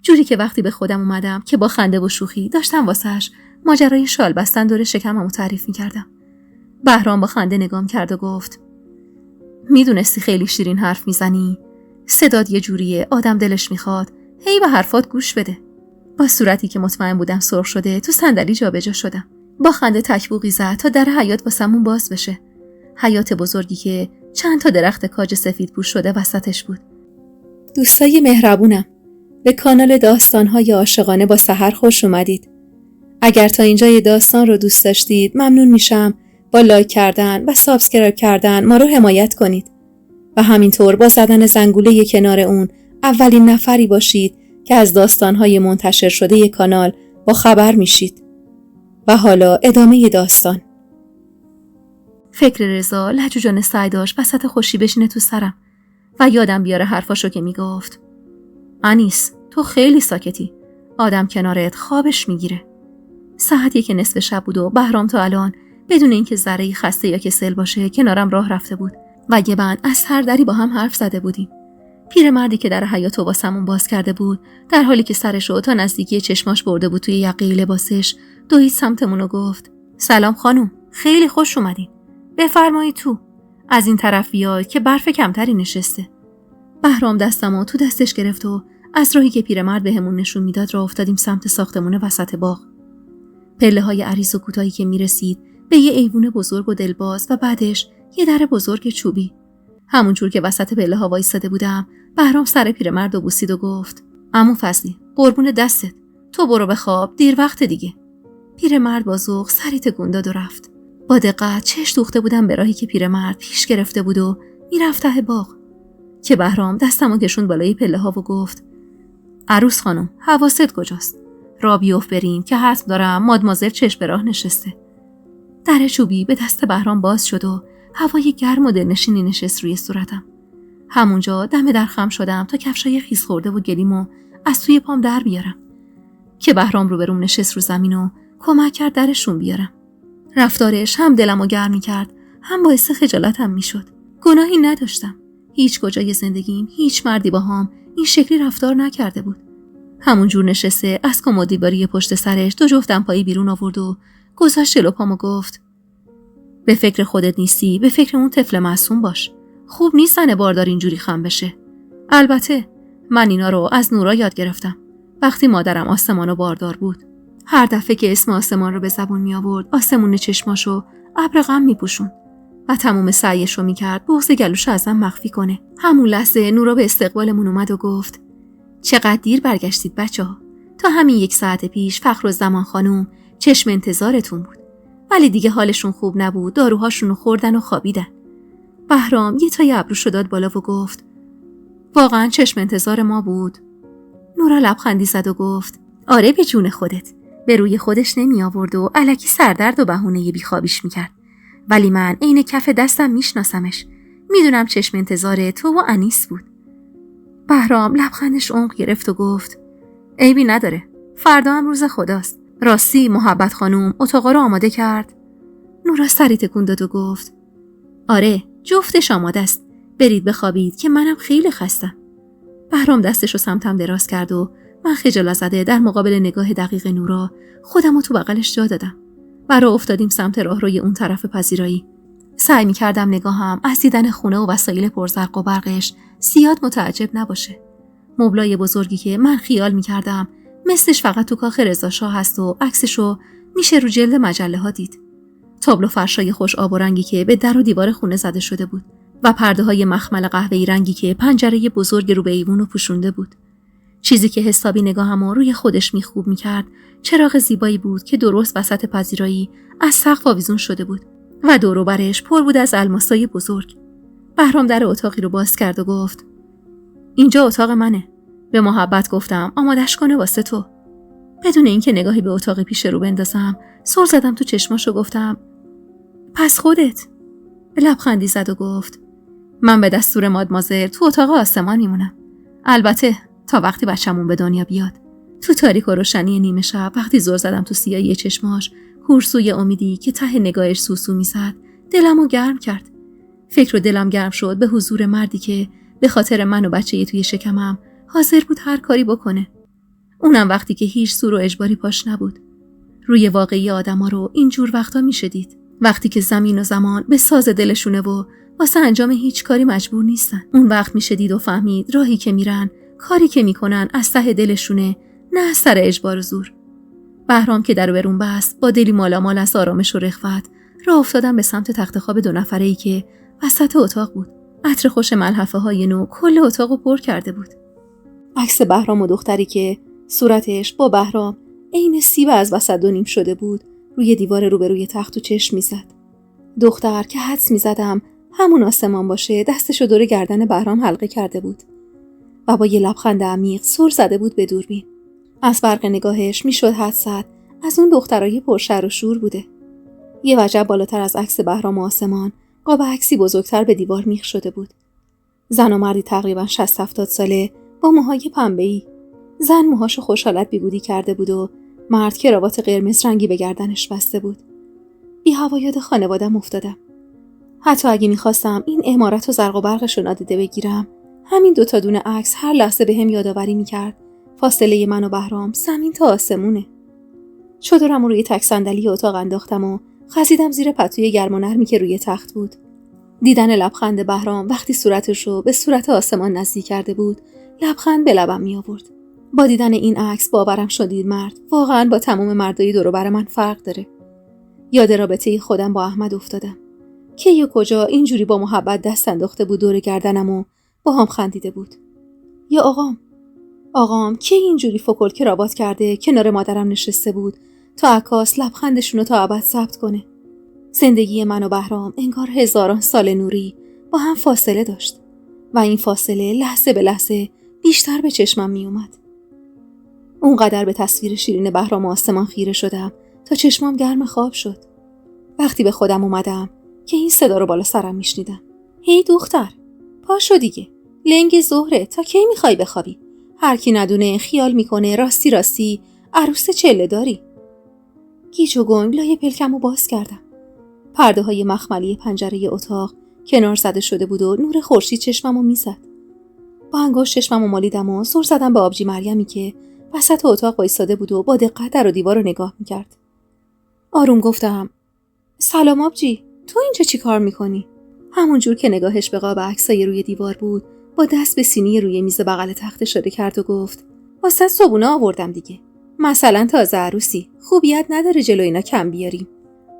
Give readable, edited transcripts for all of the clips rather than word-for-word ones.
جوری که وقتی به خودم اومدم که با خنده و شوخی داشتم واسش ماجرای شال بستن دور شکممو تعریف می‌کردم. بهرام با خنده نگام کرد و گفت: میدونستی خیلی شیرین حرف میزنی؟ صدات یه جوریه آدم دلش میخواد هی به حرفات گوش بده. با صورتی که مطمئن بودم سرخ شده تو صندلی جابجا شدم. با خنده تکبوقی زد تا در حیاط واسمون باز بشه. حیاط بزرگی که چند تا درخت کاج سفید پوش شده وسطش بود. دوستای مهربونم، به کانال داستان‌های عاشقانه با سحر خوش اومدید. اگر تا اینجای داستان رو دوست داشتید ممنون میشم با لایک کردن و سابسکرایب کردن ما رو حمایت کنید و همینطور با زدن زنگوله کنار اون اولین نفری باشید که از داستان‌های منتشر شده کانال با خبر میشید. و حالا ادامه داستان. فکر رضا لجوجانه سعی داشت وسط خوشی بشینه تو سرم و یادم بیاره حرفاشو که میگفت: انیس تو خیلی ساکتی، آدم کنارت خوابش میگیره. ساعت 1 شب بود و بهرام تا الان بدون اینکه ذره‌ای خسته یا کسل باشه کنارم راه رفته بود و گبن از هر دری با هم حرف زده بودیم. پیرمردی که در حیاط واسمون باز کرده بود در حالی که سرشو تا نزدیکی چشماش برده بود توی یقه لباسش دوید سمتمون و گفت: سلام خانم، خیلی خوش اومدین. بفرمایید تو. از این طرف بیاید که برف کمتری نشسته. بهرام دستمو تو دستش گرفت و از راهی که پیرمرد بهمون نشون میداد راه افتادیم سمت ساختمون وسط باغ. پله‌های عریض و کوتاهی که میرسید به یه ایوون بزرگ و دلباز و بعدش یه در بزرگ چوبی. همونجور که وسط پله‌ها وایساده بودم، بهرام سر پیرمرد رو بوسید و گفت: عمو فضلی، قربون دستت. تو برو بخواب، دیر وقت دیگه. پیرمرد با ذوق سری تکون داد و رفت. با دقت چشم دوخته بودم به راهی که پیرمرد پیش گرفته بود و میرفت ته باغ که بهرام دستمو کشوند بالای پله‌ها و گفت: عروس خانم، حواست کجاست؟ را بیفت بریم که حتم دارم مادمازل چشم به راه نشسته. در چوبی به دست بهرام باز شد و هوای گرم و دلنشینی نشست روی صورتم. همونجا دم در خم شدم تا کفشای خیس خورده و گلیمو از توی پام در بیارم که بهرام روبروم نشست رو زمین و کمک کرد درشون بیارم. رفتارش هم دلمو گرم می‌کرد، هم باعث خجالتم می‌شد. گناهی نداشتم. هیچ کجای زندگیم هیچ مردی باهام این شکلی رفتار نکرده بود. همون جور نشسته از کمد دیواری پشت سرش 2 جفت دمپایی بیرون آورد و گذاشت جلو پام و گفت: به فکر خودت نیستی، به فکر اون طفل معصوم باش. خوب نیست زن باردار اینجوری خم بشه. البته من اینا رو از نورا یاد گرفتم. وقتی مادرم آسمانو باردار بود، هر دفعه که اسم آسمان رو به زبون می آورد، آسمون چشماشو ابر غم می پوشون و تمام سعیشو می کرد بغض گلوشو ازم مخفی کنه. همون لحظه نورا به استقبالمون اومد و گفت: چقدر دیر برگشتید بچه‌ها. تا همین 1 ساعت پیش فخرالزمان خانم چشم انتظارتون بود. ولی دیگه حالشون خوب نبود، داروهاشونو خوردن و خوابیدن. بهرام یه تای ابروشو داد بالا و گفت: واقعا چشم انتظار ما بود؟ نورا لبخندی زد و گفت: آره به جون خودت. به روی خودش نمی آورد و الکی سردرد و بهونه بیخوابیش میکرد. ولی من عین کف دستم میشناسمش. میدونم چشم انتظار تو و انیس بود. بهرام لبخندش عمق گرفت و گفت: عیبی نداره. فردا هم روز خداست. راستی محبت خانوم اتاقا رو آماده کرد؟ نورا سری تکون داد و گفت: آره، جفتش آماده است. برید بخوابید که منم خیلی خستم. بهرام دستشو سمتم دراز کرد و من خجالت زده در مقابل نگاه دقیق نورا خودمو تو بغلش جا دادم و راه افتادیم سمت راهروی اون طرف پذیرایی. سعی می‌کردم نگاهم از دیدن خونه و وسایل پرزرق و برقش زیاد متعجب نباشه. مبلای بزرگی که من خیال می‌کردم مثلش فقط تو کاخ رضا شاه هست و عکسشو میشه رو جلد مجله‌ها دید. تابلو فرشای خوش آب و رنگی که به در و دیوار خونه زده شده بود و پرده‌های مخمل قهوه‌ای رنگی که پنجره بزرگ رو به ایوون رو پوشونده بود. چیزی که حسابی نگاهمو روی خودش میخوب میکرد چراغ زیبایی بود که درست وسط پذیرایی از سقف آویزون شده بود و دور و برش پر بود از الماسای بزرگ. بهرام در اتاقی رو باز کرد و گفت: اینجا اتاق منه. به محبت گفتم آمادش کنه واسه تو. بدون اینکه نگاهی به اتاق پیش رو بندازم سر زدم تو چشماش و گفتم: پس خودت؟ لبخندی زد و گفت: من به دستور مادمازل تو اتاق آسمان میمونم. البته تا وقتی بچه‌مون به دنیا بیاد. تو تاریک و روشنی نیمه شب وقتی زل زدم تو سیاهی چشماش، کورسوی امیدی که ته نگاهش سوسو میزد دلمو گرم کرد. فکر و دلم گرم شد به حضور مردی که به خاطر من و بچه‌ی توی شکمم حاضر بود هر کاری بکنه. اونم وقتی که هیچ زور و اجباری پاش نبود. روی واقعی آدما رو اینجور وقتا میشه دید. وقتی که زمین و زمان به ساز دلشونه و واسه انجام هیچ کاری مجبور نیستن. اون وقت میشه دید و فهمید راهی که میرن، کاری که میکنن از ته دلشونه، نه از سر اجبار و زور. بهرام که در برون بست، با دلی مالامال از آرامش و رغبت راه افتادن به سمت تخت خواب 2 نفره‌ای که وسط اتاق بود. عطر خوش ملحفه های نو کل اتاقو پر کرده بود. عکس بهرام و دختری که صورتش با بهرام عین سیب از وسط 2 نیم شده بود روی دیوار روبروی تخت و چشم میزد. دختر که حدس میزدم همون آسمان باشه دستشو دور گردن بهرام حلقه کرده بود و با یه لبخند عمیق سر زده بود به دوربین. از برق نگاهش میشد حدس زد از اون دخترای پرشر و شور بوده. یه وجب بالاتر از عکس بهرام و آسمان قاب عکسی بزرگتر به دیوار میخ شده بود. زن و مردی تقریبا 60-70 ساله با موهای پنبه‌ای. زن موهاشو خوشحالت بیگودی کرده بود و مرد کراوات قرمز رنگی به گردنش بسته بود. بی هوا یاد خانواده‌ام افتادم. حتی اگه میخواستم این عمارت و زرق و برقش رو نادیده بگیرم، همین 2 تا دونه عکس هر لحظه بهم یادآوری میکرد فاصله من و بهرام زمین تا آسمونه. چادرم رو روی تک صندلی اتاق انداختم و خزیدم زیر پتوی گرم و نرمی که روی تخت بود. دیدن لبخند بهرام وقتی صورتش رو به صورت آسمان نزدیک کرده بود، لبخند به لبم می آورد. با دیدن این عکس باورم شدید مرد واقعاً با تمام مردای دور و بر من فرق داره. یاد رابطه خودم با احمد افتادم. کی و کجا اینجوری با محبت دست انداخته بود دور گردنم و با هم خندیده بود. یا آقام کی اینجوری فکل کراوات کرده کنار مادرم نشسته بود تا عکاس لبخندشون رو تا ابد ثبت کنه. زندگی من و بهرام انگار هزاران سال نوری با هم فاصله داشت و این فاصله لحظه به لحظه بیشتر به چشمم می اومد. اونقدر به تصویر شیرین بهرام و آسمان خیره شدم تا چشمام گرم خواب شد. وقتی به خودم اومدم که این صدا رو بالا سرم میشنیدم. هی دختر، پاشو دیگه. لنگ ظهره، تا کی میخوای بخوابی؟ هر کی ندونه خیال میکنه راستی عروس چله داری. گیج و گنگ لای پلکمو باز کردم. پرده های مخملی پنجره اتاق کنار زده شده بود و نور خورشید چشممو میزد. با انگشت چشممو مالیدم و سر زدم به آبجی مریمی که وسط اتاق وایساده بود و با دقت در و دیوار رو نگاه میکرد. آروم گفتم: سلام آبجی، تو اینجا چی کار میکنی؟ همون جور که نگاهش به قاب عکسای روی دیوار بود، با دست به سینی روی میز بغل تخت اشاره کرد و گفت: واسه صبونه آوردم دیگه. مثلا تازه عروسی، خوبیت نداره جلو اینا کم بیاریم.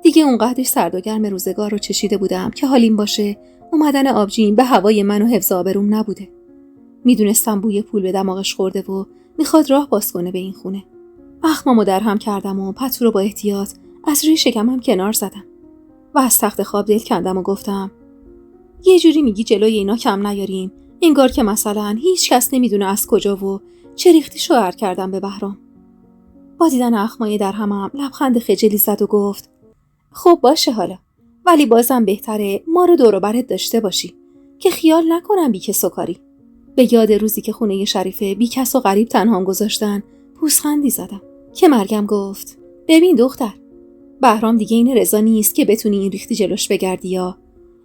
دیگه اونقدرش سرد و گرم روزگار رو چشیده بودم که حالیم باشه اومدن آبجیم به هوای من و حفظ آبروم نبوده. میدونستم بوی پول به دماغش خورده و میخواد راه باز کنه به این خونه. اخمامو درهم کردم و پتو رو با احتیاط از روی شکمم کنار زدم و از تخت خواب دل کندم و گفتم: یه جوری میگی جلوی اینا کم نیاریم، انگار که مثلا هیچ کس نمیدونه از کجا و چه ریختی شوهر کردم به بهرام. با دیدن اخمای درهمم لبخند خجلی زد و گفت: خب باشه حالا، ولی بازم بهتره ما رو دور و برت داشته باشی که خیال نکنم بی کس و کاری. به یاد روزی که خونه شریفه بی کس و غریب تنهام گذاشتن پوزخندی زدم که مرگم گفت: ببین دختر، بهرام دیگه این رضا نیست که بتونی این ریختی جلوش بگردی، یا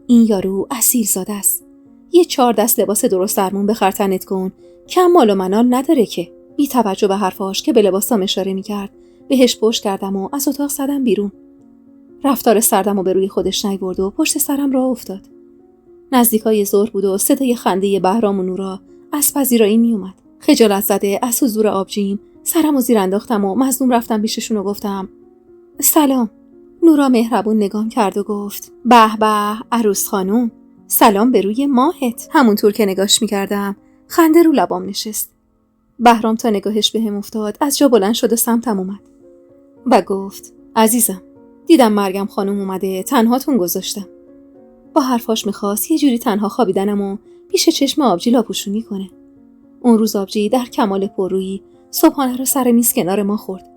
این یارو اصیل زاده است. یه 4 دست لباس درست درمون بخر تنت کن، کم مال و منال نداره که. بی توجه به حرفاش که به لباسام اشاره میکرد بهش پشت کردم و از اتاق زدم بیرون. رفتار سردم و به روی خودش نیورد و پشت سرم راه افتاد. نزدیکای ظهر بود و صدای خنده بهرام و نورا از پذیرایی می اومد. خجالت زده از حضور آبجیم سرمو زیر انداختم و مظلوم رفتم پیششون و گفتم: سلام. نورا مهربون نگام کرد و گفت: به به عروس خانوم، سلام به روی ماهت. همونطور که نگاش میکردم خنده رو لبام نشست. بهرام تا نگاهش بهم افتاد از جا بلند شد و سمتم اومد و گفت: عزیزم، دیدم مرگم خانم اومده، تنهاتون گذاشتم. با حرفاش میخواست یه جوری تنها خوابیدنم و پیش چشم آبجی لاپوشونی کنه. اون روز آبجی در کمال پررویی صبحانه رو سر میز کنار ما خورد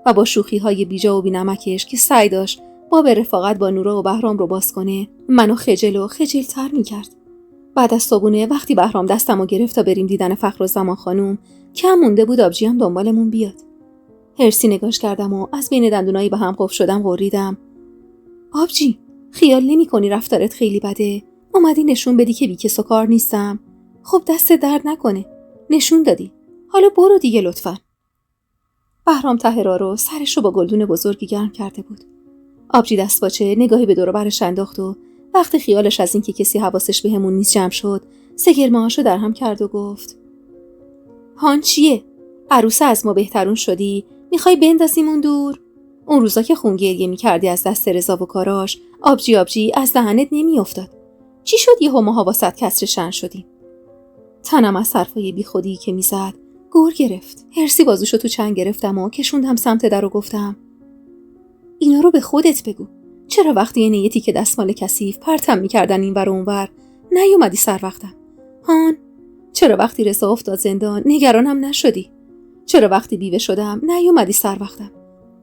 و با شوخی‌های بیجا و بی‌نمکش که سعی داشت باب رفاقت با نورا و بهرام رو باز کنه، منو خجل‌تر می‌کرد. بعد از صبحونه وقتی بهرام دستمو گرفت تا بریم دیدن فخرالزمان خانوم، کم مونده بود آبجی هم دنبالمون بیاد. هرسی نگاش کردم و از بین دندونایی به هم قفل شدم غریدم: آبجی، خیال نمی‌کنی رفتارت خیلی بده؟ اومدی نشون بدی که بیکس و کار نیستم. خب دست درد نکنه، نشون دادی. حالا برو دیگه لطفاً. بهرام ته راه رو سرش رو با گلدون بزرگی گرم کرده بود. آبجی دستپاچه نگاهی به دور و برش انداخت و وقتی خیالش از این که کسی حواسش بهمون نیست جمع شد، سگرمه‌هاشو در هم کرد و گفت: هان چیه؟ عروسه از ما بهترون شدی؟ میخوای بندازیمون دور؟ اون روزا که خون گریه میکردی از دست رضا و کاراش، آبجی از دهنت نمیافتاد. چی شد یهو ماها واسط کسر شن شدیم؟ تنم از حرفای بیخودی که میزد گور گرفت. هرسی بازوشو تو چنگ گرفتم و کشوندم سمت در و گفتم: اینا رو به خودت بگو. چرا وقتی یه نیتی که دستمال کثیف پرتم میکردن این ور و اون ور نیومدی سر وقتم؟ هان؟ چرا وقتی رضا افتاد زندان نگرانم نشدی؟ چرا وقتی بیوه شدم نیومدی سر وقتم؟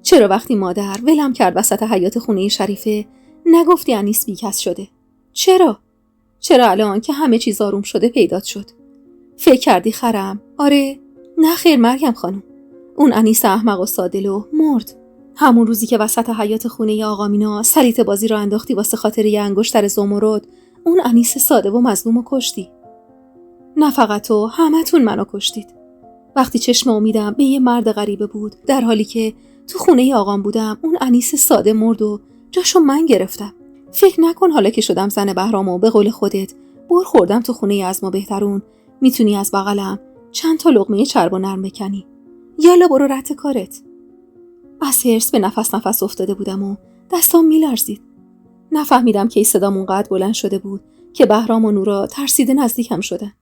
چرا وقتی مادر ولم کرد وسط حیاط خونه شریفه نگفتی انیس بیکس شده؟ چرا الان که همه چیز آروم شده پیدات شد؟ فکر کردی خرم؟ آره؟ نه خیر مریم خانم، اون انیس احمق و سادلو مرد. همون روزی که وسط حیاط خونه آقا مینا سلیت بازی رو انداختی واسه خاطر یه انگشتر زمرد، اون انیس ساده و مظلوم رو کشتی. نه فقط تو، همتون منو کشتید. وقتی چشم امیدم به یه مرد غریبه بود، در حالی که تو خونه آقام بودم، اون انیس ساده مرد و جاشو من گرفتم. فکر نکن حالا که شدم زن بهرام و به قول خودت بر خوردم تو خونه از ما بهترون، میتونی از بغلم چند تا لقمه چرب و نرم بکنی. یالا برو رت کارت. از حرص به نفس افتاده بودم و دستام میلرزید. نفهمیدم که صدام اونقدر بلند شده بود که بهرام و نورا ترسیده نزدیکم شدن.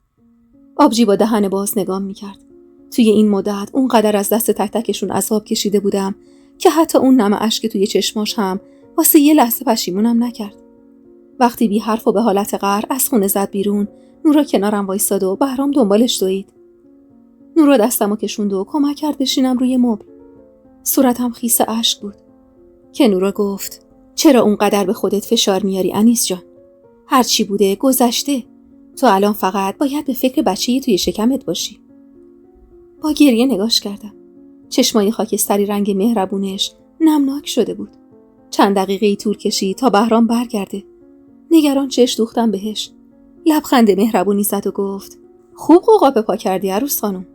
آبجی با دهن باز نگام میکرد. توی این مدت اونقدر از دست تک تکشون عذاب کشیده بودم که حتی اون نم اشک توی چشماش هم واسه یه لحظه پشیمونم نکرد. وقتی بی حرف و به حالت قهر از خونه زد بیرون، نورا کنارم وایساد و بهرام دنبالش دوید. نورا دستمو کشوند و کمک کرد بشینم روی مبل. صورتم خیس اشک بود که نورا گفت: چرا اونقدر به خودت فشار میاری انیس جان؟ هر چی بوده گذشته. تو الان فقط باید به فکر بچه‌ای توی شکمت باشی. با گریه نگاش کردم. چشمای خاکستری رنگ مهربونش نمناک شده بود. چند دقیقه‌ای طول کشید تا بهرام برگرده. نگران چش دوختم بهش. لبخند مهربونی زد و گفت: خوب قوقا پا کردی عروس خانم.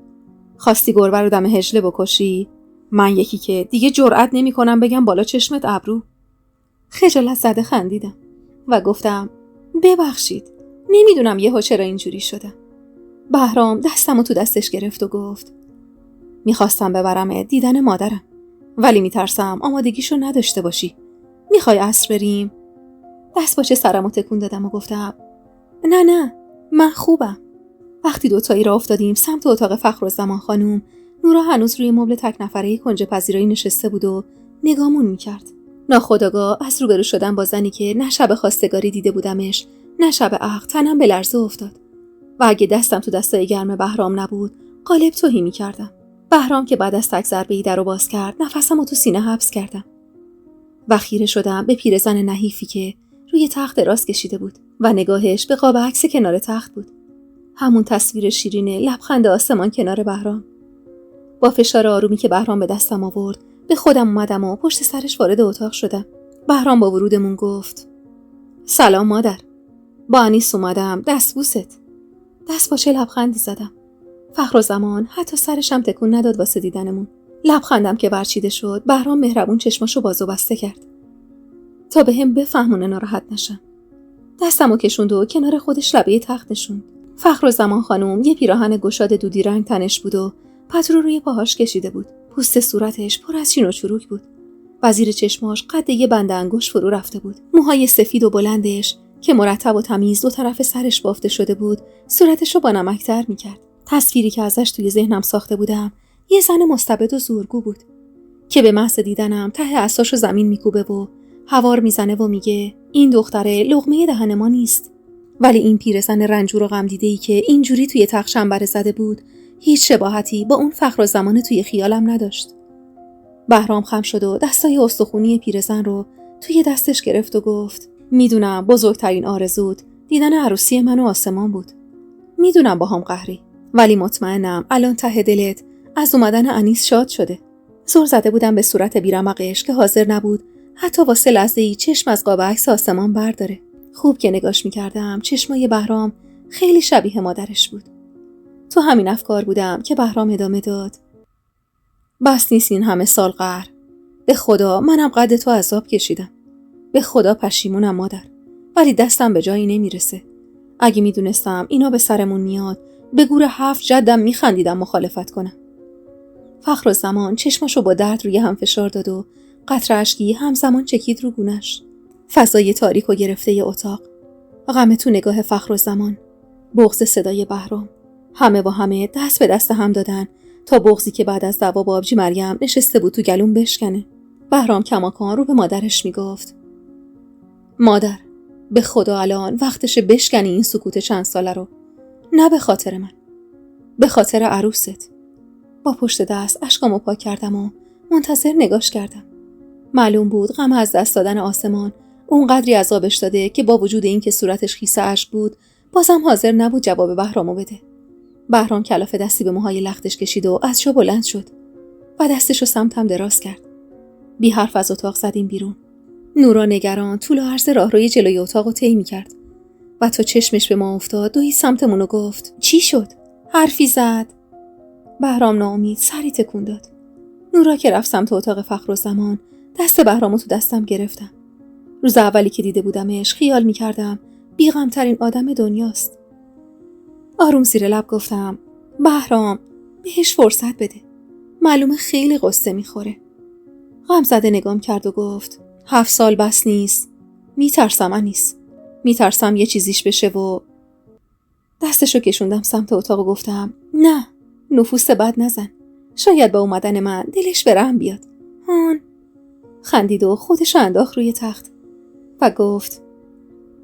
خواستی گربه رو دم هجله بکشی؟ من یکی که دیگه جرئت نمی‌کنم بگم بالا چشمت ابرو. خجالت زده خندیدم و گفتم: ببخشید، نمیدونم یهو چرا اینجوری شدم. بهرام دستمو تو دستش گرفت و گفت: میخواستم ببرم دیدن مادرم، ولی میترسم آمادگیشو نداشته باشی. میخوای عصر بریم؟ دست باچه سرمو تکون دادم و گفتم: نه من خوبم. وقتی دوتایی راه افتادیم سمت اتاق فخرالزمان خانوم، نورا هنوز روی مبل تک نفره کنج پذیرایی نشسته بود و نگامون میکرد. ناخودآگاه از روبرو شدن با زنی که نه شب خواستگاری دیده بودمش نه شب عقد، تنم به لرزه افتاد و اگه دستم تو دستای گرم بهرام نبود قالب توهی میکردم. بهرام که بعد از تک ضربه‌ای درو باز کرد، نفسمو تو سینه حبس کردم و خیره شدم به پیرزن نحیفی که روی تخت دراز کشیده بود و نگاهش به قاب عکس کنار تخت بود. همون تصویر شیرین لبخند آسمان کنار بهرام. با فشار آرومی که بهرام به دستم آورد به خودم اومدم و پشت سرش وارد اتاق شدم. بهرام با ورودمون گفت: سلام مادر. با انیس اومدم دستبوست. دست باچه لبخندی زدم. فخرالزمان حتی سرشم تکون نداد واسه دیدنمون. لبخندم که برچیده شد، بهرام مهربون چشماشو باز و بسته کرد تا به هم بفهمونه ناراحت نشم. دستمو کشوند و کنار خودش لبه تخت نشوند. فخرالزمان خانوم یه پیراهن گشاد دودی رنگ تنش بود و پتو روی پاهاش کشیده بود. پوست صورتش پر از چین و چروک بود. وزیر چشماش قد یه بند انگشت فرو رفته بود. موهای سفید و بلندش که مرتب و تمیز دو طرف سرش بافته شده بود، صورتشو با نمک‌تر می‌کرد. تصویری که ازش توی ذهنم ساخته بودم یه زن مستبد و زورگو بود که به محض دیدنم ته اعصاشو زمین میکوبه و هوار میزنه و میگه: این دختره لقمه دهن ما نیست. ولی این پیرزن رنجور و غمدیده‌ای که اینجوری توی تخت شنبره زده بود هیچ شباهتی با اون فخرالزمان توی خیالم نداشت. بهرام خم شد و دستای استخونی پیرزن رو توی دستش گرفت و گفت: میدونم بزرگترین آرزوت دیدن عروسی من و آسمان بود. میدونم با هم قهری، ولی مطمئنم الان ته دلت از اومدن انیس شاد شده. زور زده بودم به صورت بیرمقش که حاضر نبود حتی واسه لحظه‌ای چشم از قاب عکس آسمان برداره. خوب که نگاش میکردم چشمای بهرام خیلی شبیه مادرش بود. تو همین افکار بودم که بهرام ادامه داد: بس نیست این همه سال قهر. به خدا منم قد تو عذاب کشیدم. به خدا پشیمونم مادر. ولی دستم به جایی نمیرسه. اگه میدونستم اینا به سرمون میاد، به گور 7 جدم میخندیدم مخالفت کنم. فخرالزمان چشماشو با درد روی هم فشار داد و قطره اشکی همزمان چکید رو گونش. فضای تاریک و گرفته اتاق. غم تو نگاه فخرالزمان. بغض صدای بهرام. همه با همه دست به دست هم دادن تا بغضی که بعد از دعوا با آبجی مریم نشسته بود تو گلوم بشکنه. بهرام کماکان رو به مادرش میگفت: مادر، به خدا الان وقتشه بشکنی این سکوت چند ساله رو. نه به خاطر من، به خاطر عروست. با پشت دست اشکامو پاک کردم و منتظر نگاش کردم. معلوم بود غم از دست دادن آسمان اونقدری عذابش داده که با وجود این که صورتش خیس اشک بود، بازم حاضر نبود جواب بهرامو بده. بهرام کلاف دستی به موهای لختش کشید و از جا بلند شد و دستشو سمتم دراز کرد. بی حرف از اتاق زدیم بیرون. نورا نگران طول و عرض راهروی جلوی اتاقو طی می‌کرد و تا چشمش به ما افتاد دوید سمتمونو گفت: چی شد؟ حرفی زد؟ بهرام ناامید سری تکون داد. نورا که رفت سمت اتاق فخرالزمان، دست بهرامو تو دستم گرفتم. روز اولی که دیده بودمش خیال می‌کردم بی‌غم‌ترین آدم دنیاست. آروم زیر لب گفتم: بهرام، بهش فرصت بده. معلومه خیلی قصه می‌خوره. غمزده نگام کرد و گفت: 7 سال بس نیست. میترسم انیس. میترسم یه چیزیش بشه و دستشو کشوندم سمت اتاق و گفتم: نه، نفوس بد نزن. شاید با اومدن من دلش به رحم بیاد. هان. خندید و خودشو انداخت روی تخت و گفت: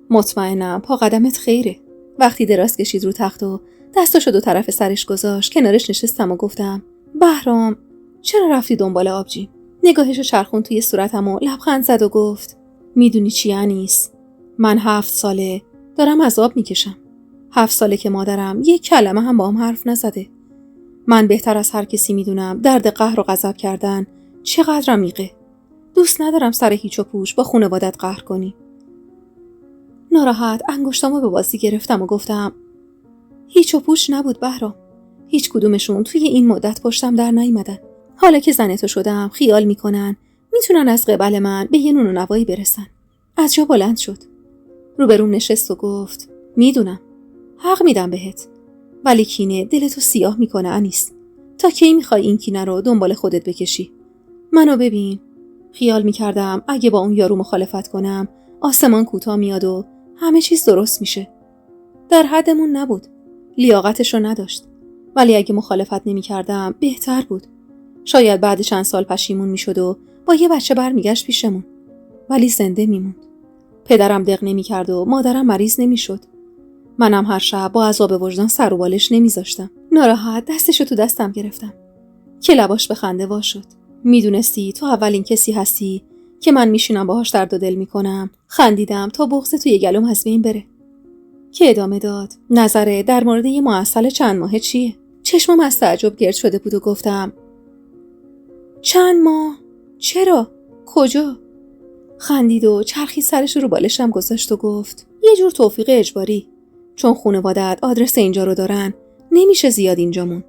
مطمئنم پا قدمت خیره. وقتی دراز کشید رو تخت و دستاشو دو طرف سرش گذاشت، کنارش نشستم و گفتم: بهرام، چرا رفتی دنبال آبجی؟ نگاهشو چرخون توی صورتم و لبخند زد و گفت: میدونی چی انیس؟ من 7 ساله دارم عذاب میکشم. 7 ساله که مادرم یک کلمه هم با هم حرف نزده. من بهتر از هر کسی میدونم درد قهر و غضب کردن چقدر عمیقه. دوست ندارم سر هیچ و پوچ با خانوادت قهر کنی. ناراحت انگشتامو به بازی گرفتم و گفتم: هیچ و پوچ نبود بهرام. هیچ کدومشون توی این مدت پشتم در نیومدن. حالا که زن تو شدم خیال میکنن میتونن از قبل من به یه نون و نوایی برسن. از جا بلند شد. روبروم نشست و گفت: میدونم. حق میدم بهت. ولی کینه دلتو سیاه میکنه انیس. تا کی میخوای این کینه رو دنبال خودت بکشی؟ منو ببین. خیال میکردم اگه با اون یارو مخالفت کنم آسمان کوتاه میاد و همه چیز درست میشه. در حدمون نبود. لیاقتشو نداشت. ولی اگه مخالفت نمیکردم بهتر بود. شاید بعد چند سال پشیمون میشد و با یه بچه برمیگشت پیشمون. ولی زنده میموند. پدرم دق نمیکرد و مادرم مریض نمیشد. منم هر شب با عذاب وجدان سر و بالش نمیذاشتم. ناراحت دستشو تو دستم گرفتم که لباش به خنده وا شد. میدونستی تو اولین کسی هستی که من میشینم باهاش درد و دل میکنم. خندیدم تا بغض توی گلوم از بین بره. که ادامه داد: نظره در مورد یه معسل چند ماهه چیه؟ چشمم از تعجب گرد شده بود و گفتم: چند ماه؟ چرا؟ کجا؟ خندید و چرخی سرش رو بالشم گذاشت و گفت: یه جور توفیق اجباری. چون خانواده‌ات آدرس اینجا رو دارن نمیشه زیاد اینجا مون.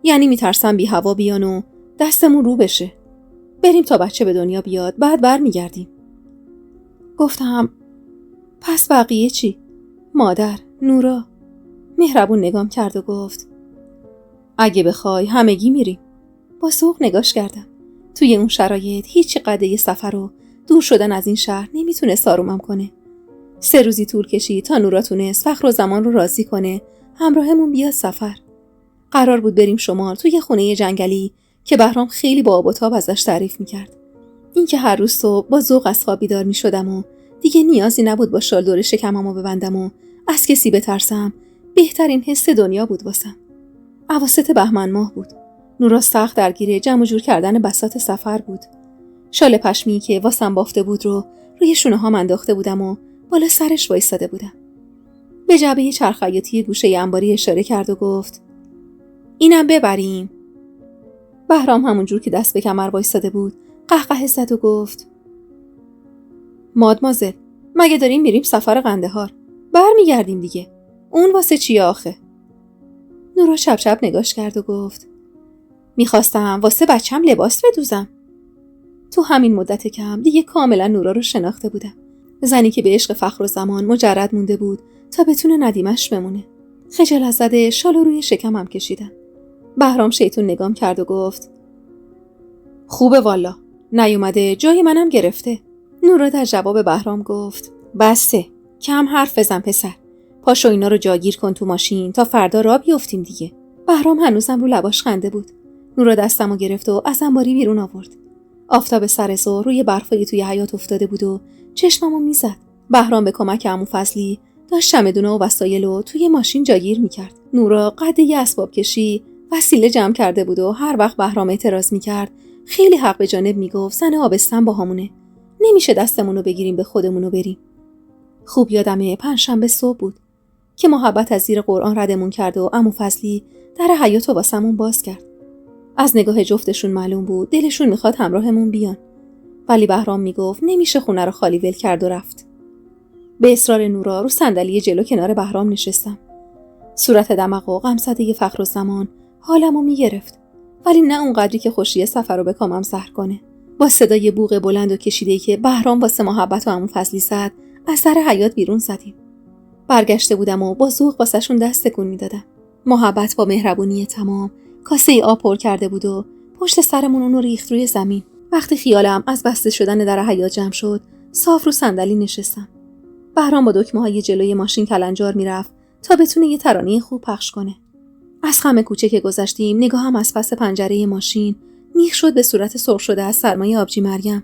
یعنی میترسم بی هوا بیان و دستمون رو بشه. بریم تا بچه به دنیا بیاد بعد برمیگردیم. گفتم: پس بقیه چی؟ مادر، نورا. مهربون نگام کرد و گفت: اگه بخوای همگی میریم. با ذوق نگاش کردم. توی اون شرایط هیچ قده سفر و دور شدن از این شهر نمیتونه آرومم کنه. 3 روزی طول کشید تا نورا تونست فخرالزمان رو راضی کنه همراهمون بیاد سفر. قرار بود بریم شمال توی خونه جنگلی که بهرام خیلی با آب و تاب ازش تعریف میکرد. این که هر روز صبح با ذوق از خواب بیدار میشدم و دیگه نیازی نبود با شال دور شکممو ببندم و از کسی بترسم. بهترین حس دنیا بود واسم. اواسط بهمن ماه بود. نورا سخت درگیر جمع و جور کردن بساط سفر بود. شال پشمی که واسم بافته بود رو روی شونه ها انداخته بودم و بالا سرش وایساده بودم. به جعبه چرخیاتی گوشه انباری اشاره کرد و گفت: اینم ببریم. بهرام همونجور که دست به کمر وایساده بود قهقه زد و گفت: مادمازل، مگه داریم میریم سفر قندهار؟ برمیگردیم دیگه. اون واسه چی آخه؟ نورا شب شب نگاش کرد و گفت: میخواستم واسه بچم لباس بدوزم. تو همین مدت کم دیگه کاملا نورا رو شناخته بودم. زنی که به عشق فخرالزمان مجرد مونده بود تا بتونه ندیمش بمونه. خجالت زده شال روی شکمم کشیدم. بهرام شیطون نگام کرد و گفت خوبه والا، نیومده جای منم گرفته. نورا در جواب بهرام گفت بسه، کم حرف بزن پسر. پاشو اینا رو جاگیر کن تو ماشین تا فردا راه بیفتیم دیگه. بهرام هنوزم رو لباش خنده بود. نورا دستمو گرفت و از انباری بیرون آورد. آفتاب سر ظهر روی برفای توی حیاط افتاده بود و چشممو میزد. بهرام به کمک عمو فضلی داشت چمدونا و وسایلو توی ماشین جاگیر میکرد. نورا قد اسباب کشی وسیله جمع کرده بود و هر وقت بهرام اعتراض میکرد خیلی حق به جانب میگفت زن آبستن با همونه. نمیشه دستمونو بگیریم به خودمونو بریم. خوب یادمه پنجشنبه صبح بود که محبت از زیر قرآن ردمون کرد و عمو فضلی در حیاطو واسمون باز کرد. از نگاه جفتشون معلوم بود دلشون میخواد همراهمون بیان. ولی بهرام میگفت نمیشه خونه رو خالی ول کرد و رفت. به اصرار نورا رو صندلی جلو کنار بهرام نشستم. صورت دمق و غمزده فخرالزمان حالمو میگرفت، ولی نه اونقدری که خوشی سفر رو به کامم سهر کنه. با صدای بوق بلند و کشیده‌ای که بهرام واسه محبت و عمو فضلی زد از در حیاط بیرون زدیم. برگشته بودم و با ذوق واسهشون دست تکون میدادم. محبت با مهربونی تمام کاسه آب پر کرده بود و پشت سرمون اونو ریخت روی زمین. وقتی خیالم از بسته شدن در حیاط جمع شد، صاف رو صندلی نشستم. بهرام با دکمه‌های جلوی ماشین کلنجار میرفت تا بتونه یه ترانه خوب پخش کنه. از خم کوچه که گذشتیم نگاهم از پس پنجره ماشین میخ شد به صورت سرخ شده از سرمای آبجی مریم.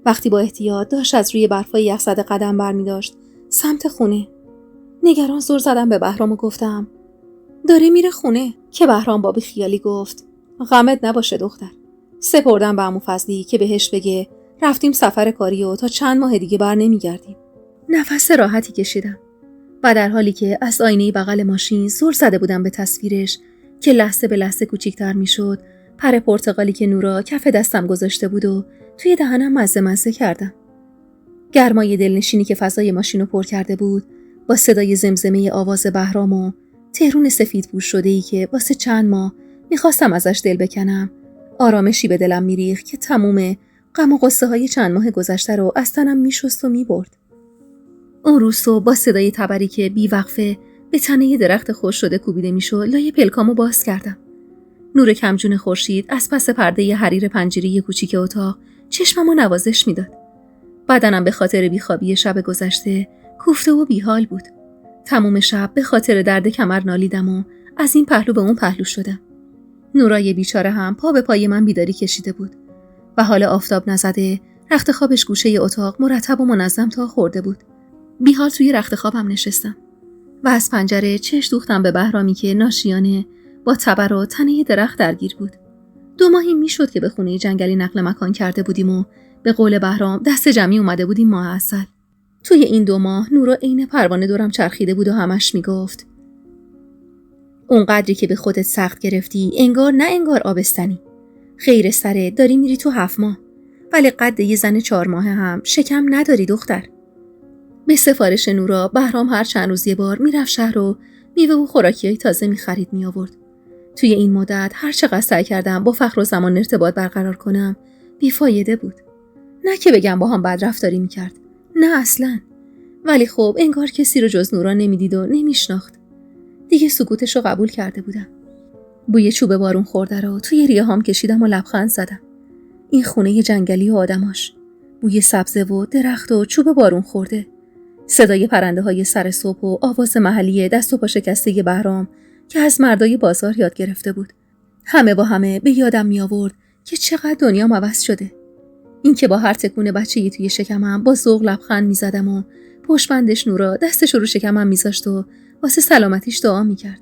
وقتی با احتیاط داشت از روی برفای یخزده قدم برمی‌داشت سمت خونه. نگران زور زدم به بهرام و گفتم داره میره خونه. که بهرام با بیخیالی گفت غمت نباشه دختر. سپردم به عمو فضلی که بهش بگه رفتیم سفر کاری و تا چند ماه دیگه بر نمیگردیم. نفس راحتی کشیدم و در حالی که از آینه بغل ماشین زور زده بودم به تصویرش که لحظه به لحظه کوچیک‌تر میشد، پر پرتقالی که نورا کف دستم گذاشته بود و توی دهنم مزه کردم. گرمای دلنشینی که فضای ماشین رو پر کرده بود با صدای زمزمه آواز بهرام و تهرون سفیدپوش شده‌ای که واسه چند ماه میخواستم ازش دل بکنم، آرامشی به دلم میریخت که تموم غم و غصه های چند ماه گذشته رو از تنم میشست و میبرد. اون روز صبح با صدای تبری که بیوقفه به تنه درخت خشک شده کوبیده میشد لای پلکامو باز کردم. نور کمجون خورشید از پس پرده حریر پنجره کوچیک اتاق چشممو نوازش میداد. بدنم به خاطر بیخوابی شب گذشته کوفته و بیحال بود. تمام شب به خاطر درد کمر نالیدم و از این پهلو به اون پهلو شدم. نورای بیچاره هم پا به پای من بیداری کشیده بود و حال آفتاب نزده رخت خوابش گوشه اتاق مرتب و منظم تا خورده بود. بیحال توی رخت خوابم نشستم و از پنجره چشم دوختم به بهرامی که ناشیانه با تبر و تنه درخت درگیر بود. 2 ماهی میشد که به خونه جنگلی نقل مکان کرده بودیم و به قول بهرام دست جمعی اومده بودیم ماه عسل. توی این 2 ماه نورا عین پروانه دورم چرخیده بود و همش میگفت اون قدری که به خودت سخت گرفتی انگار نه انگار آبستنی. خیر سره داری میری تو 7 ماه ولی قد یه زن 4 ماهه هم شکم نداری دختر. به سفارش نورا بهرام هر چند روز یه بار میرفت شهر و میوه و خوراکیای تازه میخرید میآورد. توی این مدت هر چقدر سعی کردم با فخرالزمان ارتباط برقرار کنم بیفایده بود. نه که بگم با هم بد رفتاری میکرد، نه اصلاً، ولی خب انگار کسی رو جز نورا نمیدید و نمیشناخت. دیگه سکوتش رو قبول کرده بودم. بوی چوب بارون خورده رو توی ریه‌هام کشیدم و لبخند زدم. این خونه جنگلی و آدماش، بوی سبزه و درخت و چوب بارون خورده، صدای پرنده‌های سر صبح و آواز محلی دست و پا شکسته بهرام که از مردای بازار یاد گرفته بود. همه با همه به یادم می آورد که چقدر دنیام عوض شده. این که با هر تکون بچه‌ای توی شکمم با ذوق لبخند می‌زدم و پشتبندش نورا دستش رو شکمم می‌ذاشت و واسه سلامتیش دعا می‌کرد.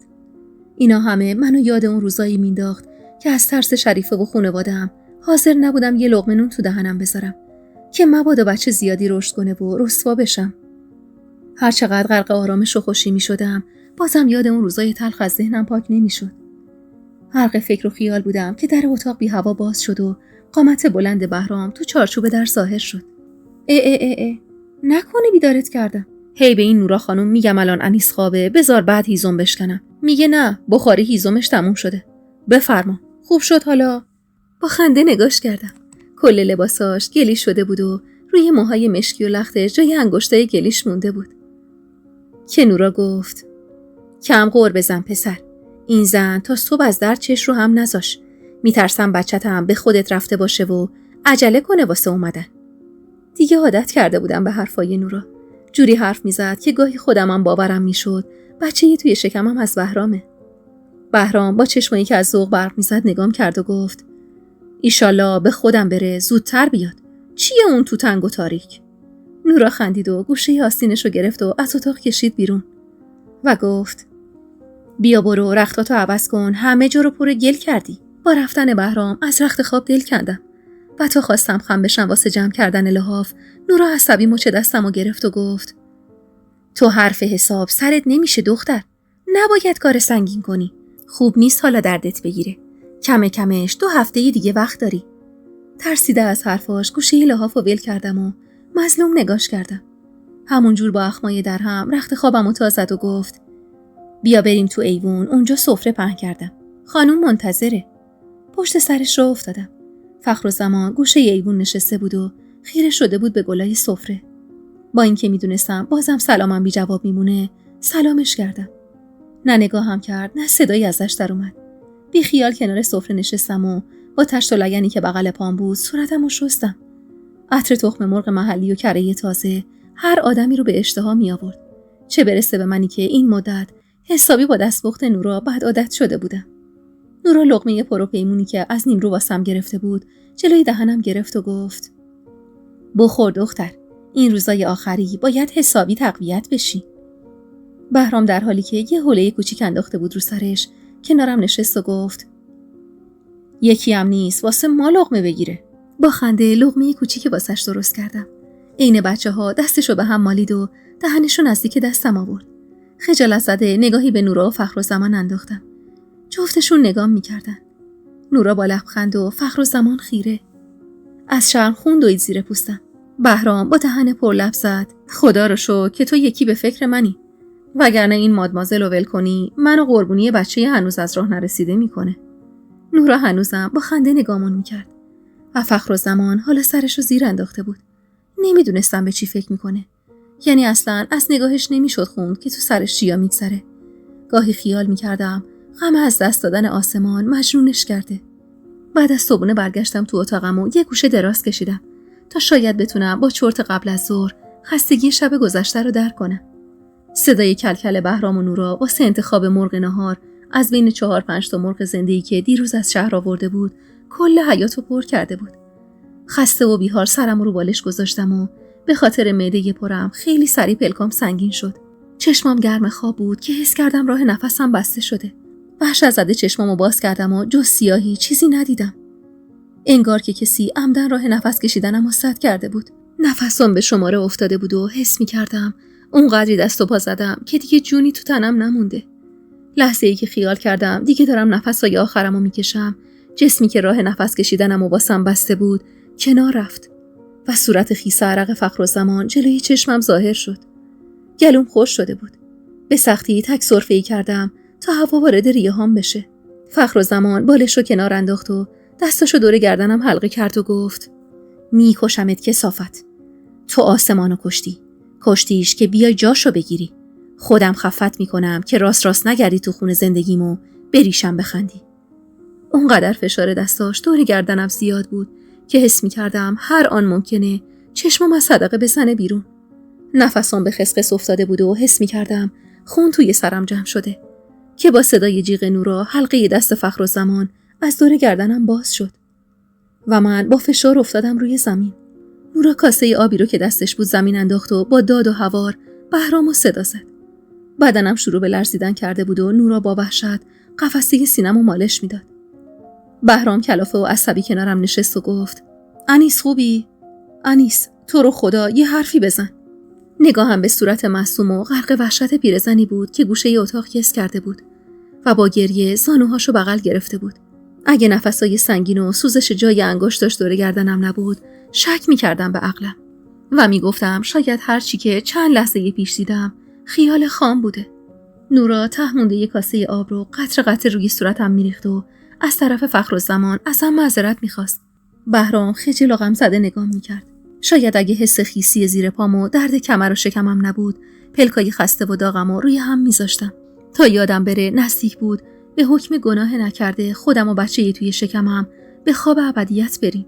اینا همه منو یاد اون روزایی مینداخت که از ترس شریفه و خانواده‌ام حاضر نبودم یه لقمه نون تو دهنم بذارم که مبادا بچه زیادی رشد کنه و رسوا بشم. هر چقدر غرق آرامش و خوشی می‌شدم بازم یاد اون روزای تلخ از ذهنم پاک نمی‌شد. غرق فکر و خیال بودم که در اتاق بی هوا باز شد و قامت بلند بهرام تو چارچوب در ظاهر شد. نکنه بیدارت کردم. هی به این نورا خانم میگم الان انیس خوابه، بذار بعد هیزم بشکنم. میگه نه، بخاری هیزمش تموم شده. بفرما، خوب شد حالا؟ با خنده نگاش کردم. کل لباساش گلی شده بود و روی موهای مشکی و لختش جای انگشتای گلیش مونده بود. که نورا گفت کم غر بزن پسر. این زن تا صبح از در چش رو هم نذاش. میترسم بچت هم به خودت رفته باشه و عجله کنه واسه اومدن. دیگه عادت کرده بودم به حرفای نورا. جوری حرف میزد که گاهی خودمم باورم میشد بچه‌ای توی شکمم از بهرامه. بهرام با چشمایی که از ذوق برق میزد نگام کرد و گفت ایشالله به خودم بره زودتر بیاد. چیه اون تو تنگ و تاریک؟ نورا خندید و گوشه آستینش رو گرفت و از اتاق کشید بیرون و گفت بیا برو رختاتو عوض کن، همه جا رو پر گل کردی. با رفتن بهرام از رخت خواب دل کندم و تا خواستم خم بشم واسه جمع کردن لحاف، نورا عصبی مچ دستمو گرفت و گفت تو حرف حساب سرت نمیشه دختر. نباید کار سنگین کنی. خوب نیست حالا دردت بگیره. کمه کمش 2 هفته دیگه وقت داری. ترسیده از حرفاش گوشه لحافو ول کردم و مظلوم نگاش کردم. همونجور با اخمای در هم رخت خوابمو تا زد و گفت بیا بریم تو ایوون، اونجا سفره پهن کردم. خانوم منتظره. پشت سرش رو افتادم. فخرالزمان گوشه ایوون نشسته بود و خیره شده بود به گلای سفره. با اینکه میدونستم بازم سلامم بی جواب میمونه، سلامش کردم. نه نگاهم کرد، نه صدایی ازش در اومد. بی خیال کنار سفره نشستم و با تشت و لگنی که بغل پام بود صورتمو شستم. عطر تخم مرغ محلی و کره تازه هر آدمی رو به اشتها می آورد. چه برسه به منی که این مدت حسابی با دستپخت نورا بد عادت شده بودم. نورا لقمه پرو پیمونی که از نیمرو واسم گرفته بود جلوی دهنم گرفت و گفت بخور دختر، این روزای آخری باید حسابی تقویت بشی. بهرام در حالی که یه حوله کوچیک انداخته بود رو سرش کنارم نشست و گفت یکی هم نیست واسه ما لقمه بگیره. با خنده لقمه کوچیک واسش درست کردم. عین بچه‌ها دستشو به هم مالید و دهنشو نزدیک دستم آورد. خجالت زده نگاهی به نورا و فخرالزمان انداختم. جفتشون نگام میکردن. نورا با لبخند و فخرالزمان خیره. از شرم خون دوید زیر پوستم. بهرام با دهن پر لب زد خدا رو شکر که تو یکی به فکر منی، وگرنه این مادمازل رو ول کنی منو قربونی بچه هنوز از راه نرسیده میکنه. نورا هنوزم با خنده نگامون میکرد و فخرالزمان حالا سرشو زیر انداخته بود. نمیدونستم به چی فکر میکنه. یعنی اصلاً از نگاهش نمیشد خوند که تو سرش چیا میگذره. گاهی خیال میکردم غم از دست دادن آسمان مجنونش کرده. بعد از صبحونه برگشتم تو اتاقم و یه گوشه دراز کشیدم تا شاید بتونم با چرت قبل از ظهر خستگی شب گذشته رو درک کنم. صدای کلکل بهرام و نورا واسه انتخاب مرغ نهار از بین 4-5 تا مرغ زنده‌ای که دیروز از شهر آورده بود کل حیاطو پر کرده بود. خسته و بیحال سرم رو بالش گذاشتم و به خاطر معده پرم خیلی سریع پلکام سنگین شد. چشمام گرم خواب بود که حس کردم راه نفسم بسته شده. وحشت زده چشمامو باز کردم و جز سیاهی چیزی ندیدم. انگار که کسی عمدن راه نفس کشیدنمو سد کرده بود. نفسم به شماره افتاده بود و حس می‌کردم اونقدری دست و پا زدم که دیگه جونی تو تنم نمونده. لحظه‌ای که خیال کردم دیگه دارم نفسای آخرمو میکشم، جسمی که راه نفس کشیدنمو واسم بسته بود کنار رفت و صورت خیس عرق فخرالزمان جلوی چشمم ظاهر شد. گلوم خوش شده بود. به سختی تک سرفه‌ای کردم تا هوا وارد ریه‌هام بشه. فخرالزمان بالشو کنار انداخت و دستاشو دور گردنم حلقه کرد و گفت میکشمت کثافت. تو آسمانو کشتیش که بیای جاشو بگیری. خودم خفت میکنم که راست نگردی تو خون زندگیمو بریشم بخندی. اونقدر فشار دستاش دور گردنم زیاد بود که حس میکردم هر آن ممکنه چشمم از صدقه بزنه بیرون. نفسم به خسخس افتاده بود و حس میکردم خون توی سرم جمع شده که با صدای جیغ نورا حلقه دست فخرالزمان از دور گردنم باز شد و من با فشار افتادم روی زمین. نورا کاسه آبی رو که دستش بود زمین انداخت و با داد و هوار بهرامو صدا زد. بدنم شروع به لرزیدن کرده بود و نورا با وحشت قفسه سینمو مالش میداد. بهرام کلافه و عصبی کنارم نشست و گفت انیس خوبی؟ انیس تو رو خدا یه حرفی بزن. نگاهم به صورت معصوم و غرق وحشت پیرزنی بود که گوشه اتاق کس کرده بود و با گریه زانوهاشو بغل گرفته بود. اگه نفسای سنگین و سوزش جای انگشتاش دور گردنم نبود شک میکردم به عقلم و میگفتم شاید هر چی که چند لحظه پیش دیدم خیال خام بوده. نورا ته مونده یه کاسه آب رو قطره قطره روی صورتم میریخت و از طرف فخرالزمان ازم معذرت میخواست. بهرام خجل و غمزده نگام میکرد. شاید اگه حس خیسی زیر پامو درد کمر و شکمم نبود، پلکای خسته و داغمو روی هم میذاشتم. تا یادم بره نزدیک بود به حکم گناه نکرده خودم و بچه‌ای توی شکمم به خواب ابدیت بریم.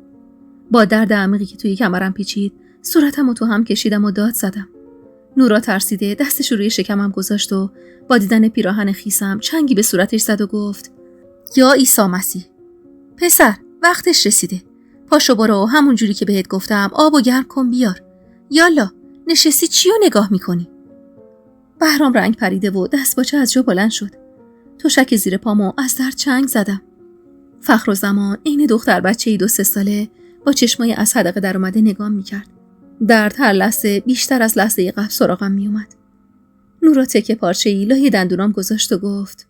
با درد عمیقی که توی کمرم پیچید، صورتمو تو هم کشیدم و داد زدم. نورا ترسیده دستش روی شکمم گذاشت و با دیدن پیراهن خیسم چنگی به صورتش زد و گفت: یا عیسی مسیح، پسر وقتش رسیده. پاشو برو همون جوری که بهت گفتم آب و گرم کن بیار. یالا نشستی چیو نگاه میکنی؟ بهرام رنگ پریده و دست باچه از جا بلند شد. تشک زیر پامو از درد چنگ زدم. فخرالزمان عین دختر بچه‌ای 2-3 ساله با چشمای از حدقه در اومده نگام میکرد. درد هر لحظه بیشتر از لحظه قبل سراغم میومد. نورا تکه پارچه‌ای لای دندونام گذاشت و گفت: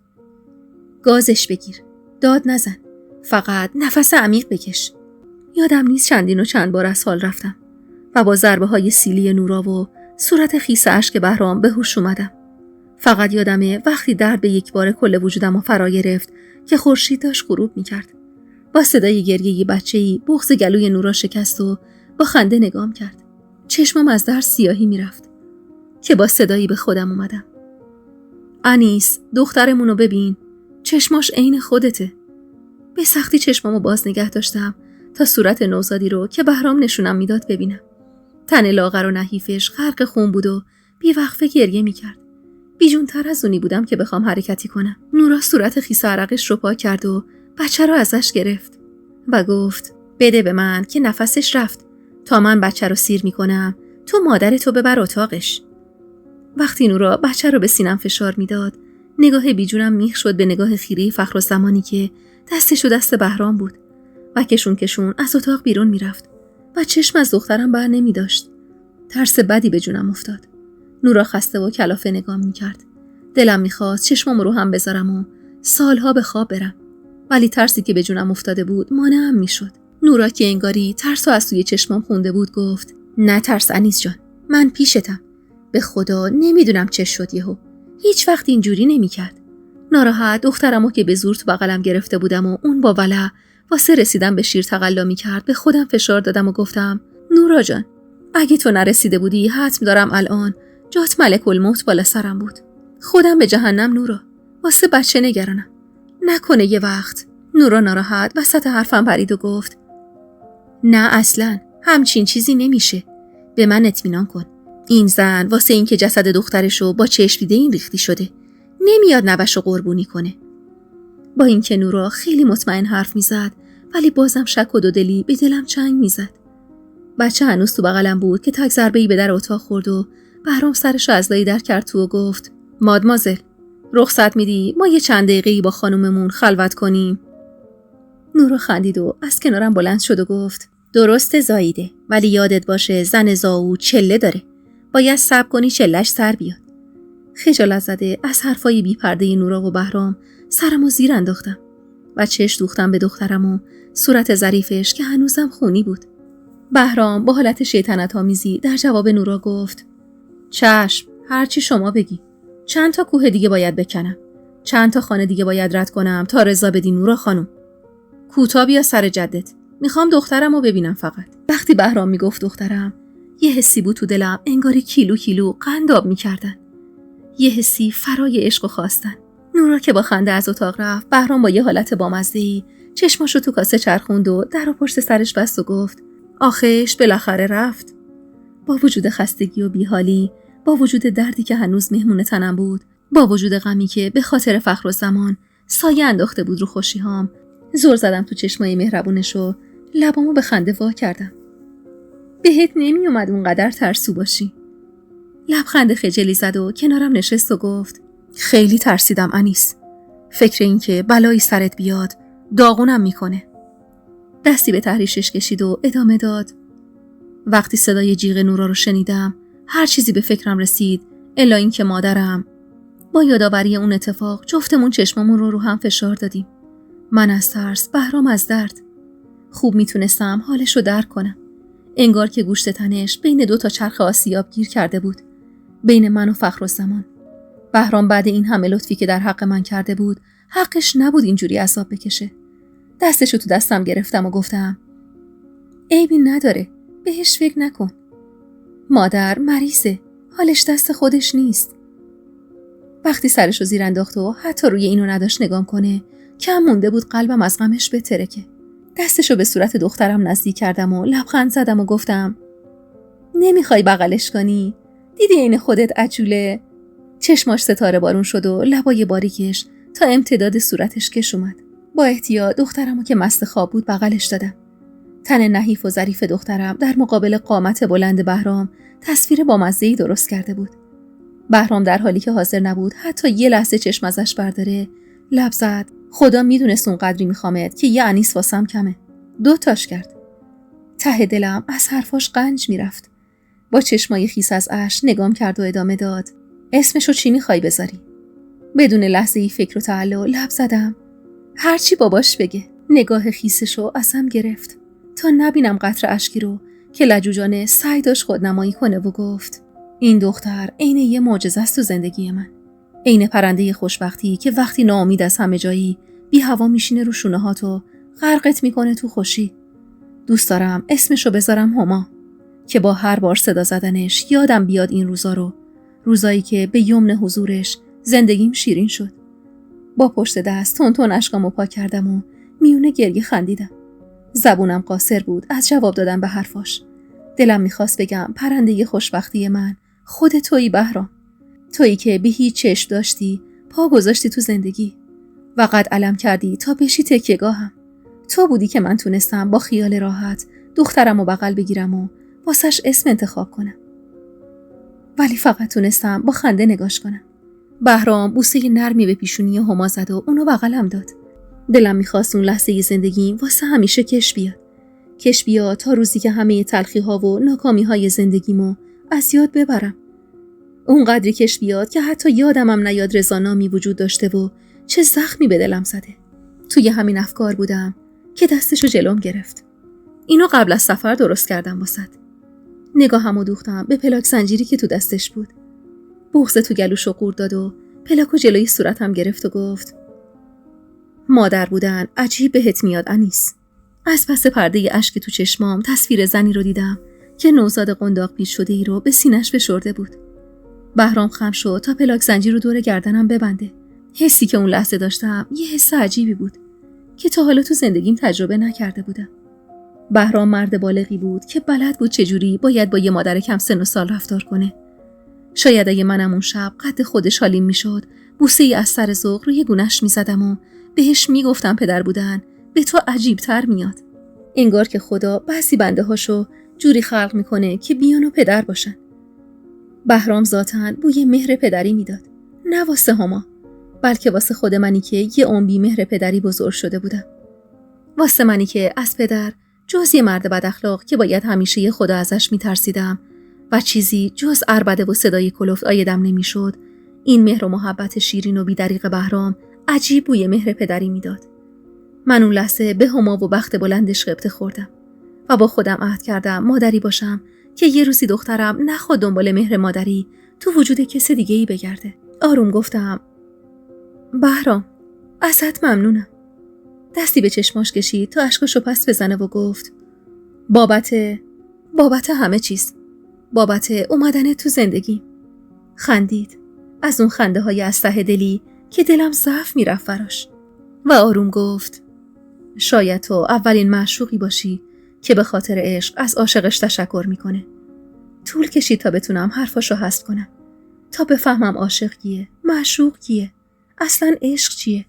گازش بگیر، داد نزن، فقط نفس عمیق بکش. یادم نیست چندین و چند بار از حال رفتم و با ضربه های سیلی نورا و صورت خیس اشک بهرام به هوش اومدم. فقط یادمه وقتی درد به یک بار کل وجودم فرا گرفت که خورشید داشت غروب میکرد. با صدای گریه بچه‌ای بغض گلوی نورا شکست و با خنده نگام کرد. چشمم از درد سیاهی میرفت که با صدایی به خودم اومدم: انیس، دخترمونو ببین، چشماش عین خودته. به سختی چشمامو باز نگه داشتم تا صورت نوزادی رو که بهرام نشونم میداد ببینم. تن لاغر و نحیفش غرق خون بود و بیوقفه گریه میکرد. بیجونتر از اونی بودم که بخوام حرکتی کنم. نورا صورت خیس عرقش رو پاک کرد و بچه رو ازش گرفت و گفت: بده به من که نفسش رفت. تا من بچه رو سیر میکنم تو مادرتو ببر اتاقش. وقتی نورا بچه رو به سینم فشار میداد، نگاه بیجونم میخ شد به نگاه خیره فخرالزمانی که دستشو دست بهرام بود و کشون از اتاق بیرون میرفت و چشم از دخترم بر نمی داشت. ترس بدی به جونم افتاد. نورا خسته و کلافه نگام میکرد. دلم میخواست چشمم رو هم بذارم و سالها به خواب برم، ولی ترسی که به جونم افتاده بود مانعم میشد. نورا که انگاری ترسو از توی چشمم خونده بود گفت: نه ترس انیس جان، من پیشتم. به خدا نمیدونم چه شد یهو. هیچ وقت اینجوری نمیکرد. ناراحت دخترمو که به زور تو بغلم گرفته بودم و اون با ولع واسه رسیدن به شیر تقلا میکرد به خودم فشار دادم و گفتم: نورا جان، اگه تو نرسیده بودی حتم دارم الان جات ملک الموت بالا سرم بود. خودم به جهنم نورا، واسه بچه نگرانم. نکنه یه وقت. نورا ناراحت وسط حرفم پرید و گفت: نه اصلاً همچین چیزی نمیشه. به من اطمینان کن. این زن واسه این که جسد دخترشو با چشم دیده این ریختی شده، نمیاد نوشو قربونی کنه. با اینکه نورا خیلی مطمئن حرف میزد، ولی بازم شک و دودلی به دلم چنگ میزد. بچه هنوز تو بغلم بود که تک ضربه‌ای به در اتاق خورد و بهرام سرشو از لای در کرد تو و گفت: مادمازل، رخصت میدی ما یه چند دقیقه‌ای با خانوممون خلوت کنیم؟ نورا خندید و از کنارم بلند شد و گفت: درسته زاییده، ولی یادت باشه زن زاو چله داره. باید صبر کنی چلش سر بیاد. خجالت زده از حرفای بی پرده نورا و بهرام سرمو زیر انداختم و چشم دوختم به دخترم و صورت ظریفش که هنوزم خونی بود. بهرام با حالت شیطنت آمیزی در جواب نورا گفت: چشم، هرچی شما بگی. چند تا کوه دیگه باید بکنم، چند تا خانه دیگه باید رد کنم تا رضا بدی نورا خانم. کوتا بیا سر جدت، میخوام دخترمو ببینم فقط. وقتی بهرام میگفت دخترم، یه حسی بود تو دلم انگاری کیلو کیلو قند آب میکردن. یه حسی فرای عشق و خواستن. نورا که با خنده از اتاق رفت، بهرام با یه حالت بامزه‌ای چشماشو تو کاسه چرخوند و درو پشت سرش بست و گفت: آخیش بالاخره رفت. با وجود خستگی و بیحالی، با وجود دردی که هنوز مهمون تنم بود، با وجود غمی که به خاطر فخرالزمان سایه انداخته بود رو خوشی‌هام، زور زدم تو چشمای مهربونش و لبامو به خنده وا کردم. بهت نمی اومد اونقدر ترسو باشی. لبخند خجلی زد و کنارم نشست و گفت: خیلی ترسیدم انیس. فکر این که بلایی سرت بیاد داغونم میکنه. دستی به تحریشش کشید و ادامه داد: وقتی صدای جیغ نورا رو شنیدم، هر چیزی به فکرم رسید الا این که مادرم. با یادآوری اون اتفاق جفتمون چشممون رو هم فشار دادیم. من از ترس، بهرام از درد. خوب میتونستم حالش رو درک کنم. انگار که گوشت تنش بین 2 تا چرخ آسیاب گیر کرده بود، بین من و فخرالزمان. بهرام بعد این همه لطفی که در حق من کرده بود، حقش نبود اینجوری عذاب بکشه. دستشو تو دستم گرفتم و گفتم عیبی نداره، بهش فکر نکن. مادر مریضه، حالش دست خودش نیست. وقتی سرشو زیر انداخت و حتی روی اینو نداشت نگام کنه، کم مونده بود قلبم از غمش بترکه. دستشو به صورت دخترم نزدیک کردم و لبخند زدم و گفتم نمیخوای بغلش کنی؟ دیدی این خودت عجوله؟ چشماش ستاره بارون شد و لبای باریکش تا امتداد صورتش کش اومد. با احتیاط دخترمو که مست خواب بود بغلش دادم. تن نحیف و ظریف دخترم در مقابل قامت بلند بهرام تصویر بامزه‌ای درست کرده بود. بهرام در حالی که حاضر نبود حتی یه لحظه چشم ازش برداره، لب زد خدا میدونست اون قدری میخوامت که یه انیس واسم کمه. 2 تاش کرد. ته دلم از حرفاش قنج میرفت. با چشمای خیس از اشک نگام کرد و ادامه داد اسمشو چی میخوای بذاری؟ بدون لحظه‌ای فکر و تعلل لب زدم هرچی باباش بگه. نگاه خیسشو ازم گرفت تا نبینم قطره اشکی رو که لجوجانه سعی داشت خودنمایی کنه و گفت این دختر عین یه معجزه است تو زندگی من. عین پرنده خوشبختی که وقتی ناامید از همه جایی بی هوا میشینه رو شونه ها تو غرقت میکنه تو خوشی. دوست دارم اسمشو بذارم هما که با هر بار صدا زدنش یادم بیاد این روزا رو، روزایی که به یمن حضورش زندگیم شیرین شد. با پشت دست تون اشکامو پاک کردم و میونه گریه خندیدم. زبونم قاصر بود از جواب دادن به حرفاش. دلم میخواست بگم پرنده خوشبختی من خود تویی بهرام. تویی که به هیچ چشم داشتی پا گذاشتی تو زندگی و قد علم کردی تا بشی تکیه‌گاهم. تو بودی که من تونستم با خیال راحت دخترم و بغل بگیرم و واسش اسم انتخاب کنم. ولی فقط تونستم با خنده نگاش کنم. بهرام بوسه نرمی به پیشونی هما زد و اونو بغلم داد. دلم میخواست اون لحظه زندگیم واسه همیشه کش بیاد تا روزی که همه تلخی‌ها و ناکامی‌های زندگیمو از یاد ببرم. اون قدری کش بیاد که حتی یادمم نیاد رضانامی وجود داشته و چه زخمی به دلم زده. توی همین افکار بودم که دستشو جلوم گرفت. اینو قبل از سفر درست کردم واسط. نگاهمو دوختم به پلاک زنجیری که تو دستش بود. بغض تو گلوشو قورت داد و پلاکو جلوی صورتم گرفت و گفت مادر بودن عجیب بهت میاد انیس. از پس پرده اشک تو چشمام تصویر زنی رو دیدم که نوزاد قنداق پیچ شده ای رو به سینه‌اش فشرده بود. بهرام خم شد تا پلاک زنجیر رو دور گردنم ببنده. حسی که اون لحظه داشتم یه حس عجیبی بود که تا حالا تو زندگیم تجربه نکرده بودم. بهرام مرد بالغی بود که بلد بود چجوری باید با یه مادر کم سن و سال رفتار کنه. شاید اگه منم اون شب قد خودش حالیم میشد، بوسه‌ای از سر ذوق روی گونه‌اش میزدم و بهش میگفتم پدر بودن به تو عجیب‌تر میاد. انگار که خدا بعضی بنده هاشو جوری خلق میکنه که بیان و پدر باشن. بهرام ذاتاً بوی مهر پدری میداد، نه واسه هما، بلکه واسه خود منی که یه عمری مهر پدری بزرگ شده بودم. واسه منی که از پدر جز یه مرد بد اخلاق که باید همیشه یه خدا ازش میترسیدم و چیزی جز عربده و صدای کلفت آیدم نمیشد، این مهر و محبت شیرین و بی‌دریغ بهرام عجیب بوی مهر پدری میداد. من اون لحظه به هما و بخت بلندش غبطه خوردم و با خودم عهد کردم مادری باشم که یه روزی دخترم نخواد دنبال مهر مادری تو وجود کس دیگه‌ای بگرده. آروم گفتم بهرام ازت ممنونم. دستی به چشماش کشید تا اشکاشو پس بزنه و گفت بابت همه چیز، بابت اومدن تو زندگی. خندید، از اون خنده های از ته دلی که دلم ضعف میرفت فراش، و آروم گفت شاید تو اولین معشوقی باشی که به خاطر عشق از عاشقش تشکر میکنه. طول کشید تا بتونم حرفاشو حذف کنم، تا بفهمم عاشق کیه، معشوق کیه، اصلا عشق چیه.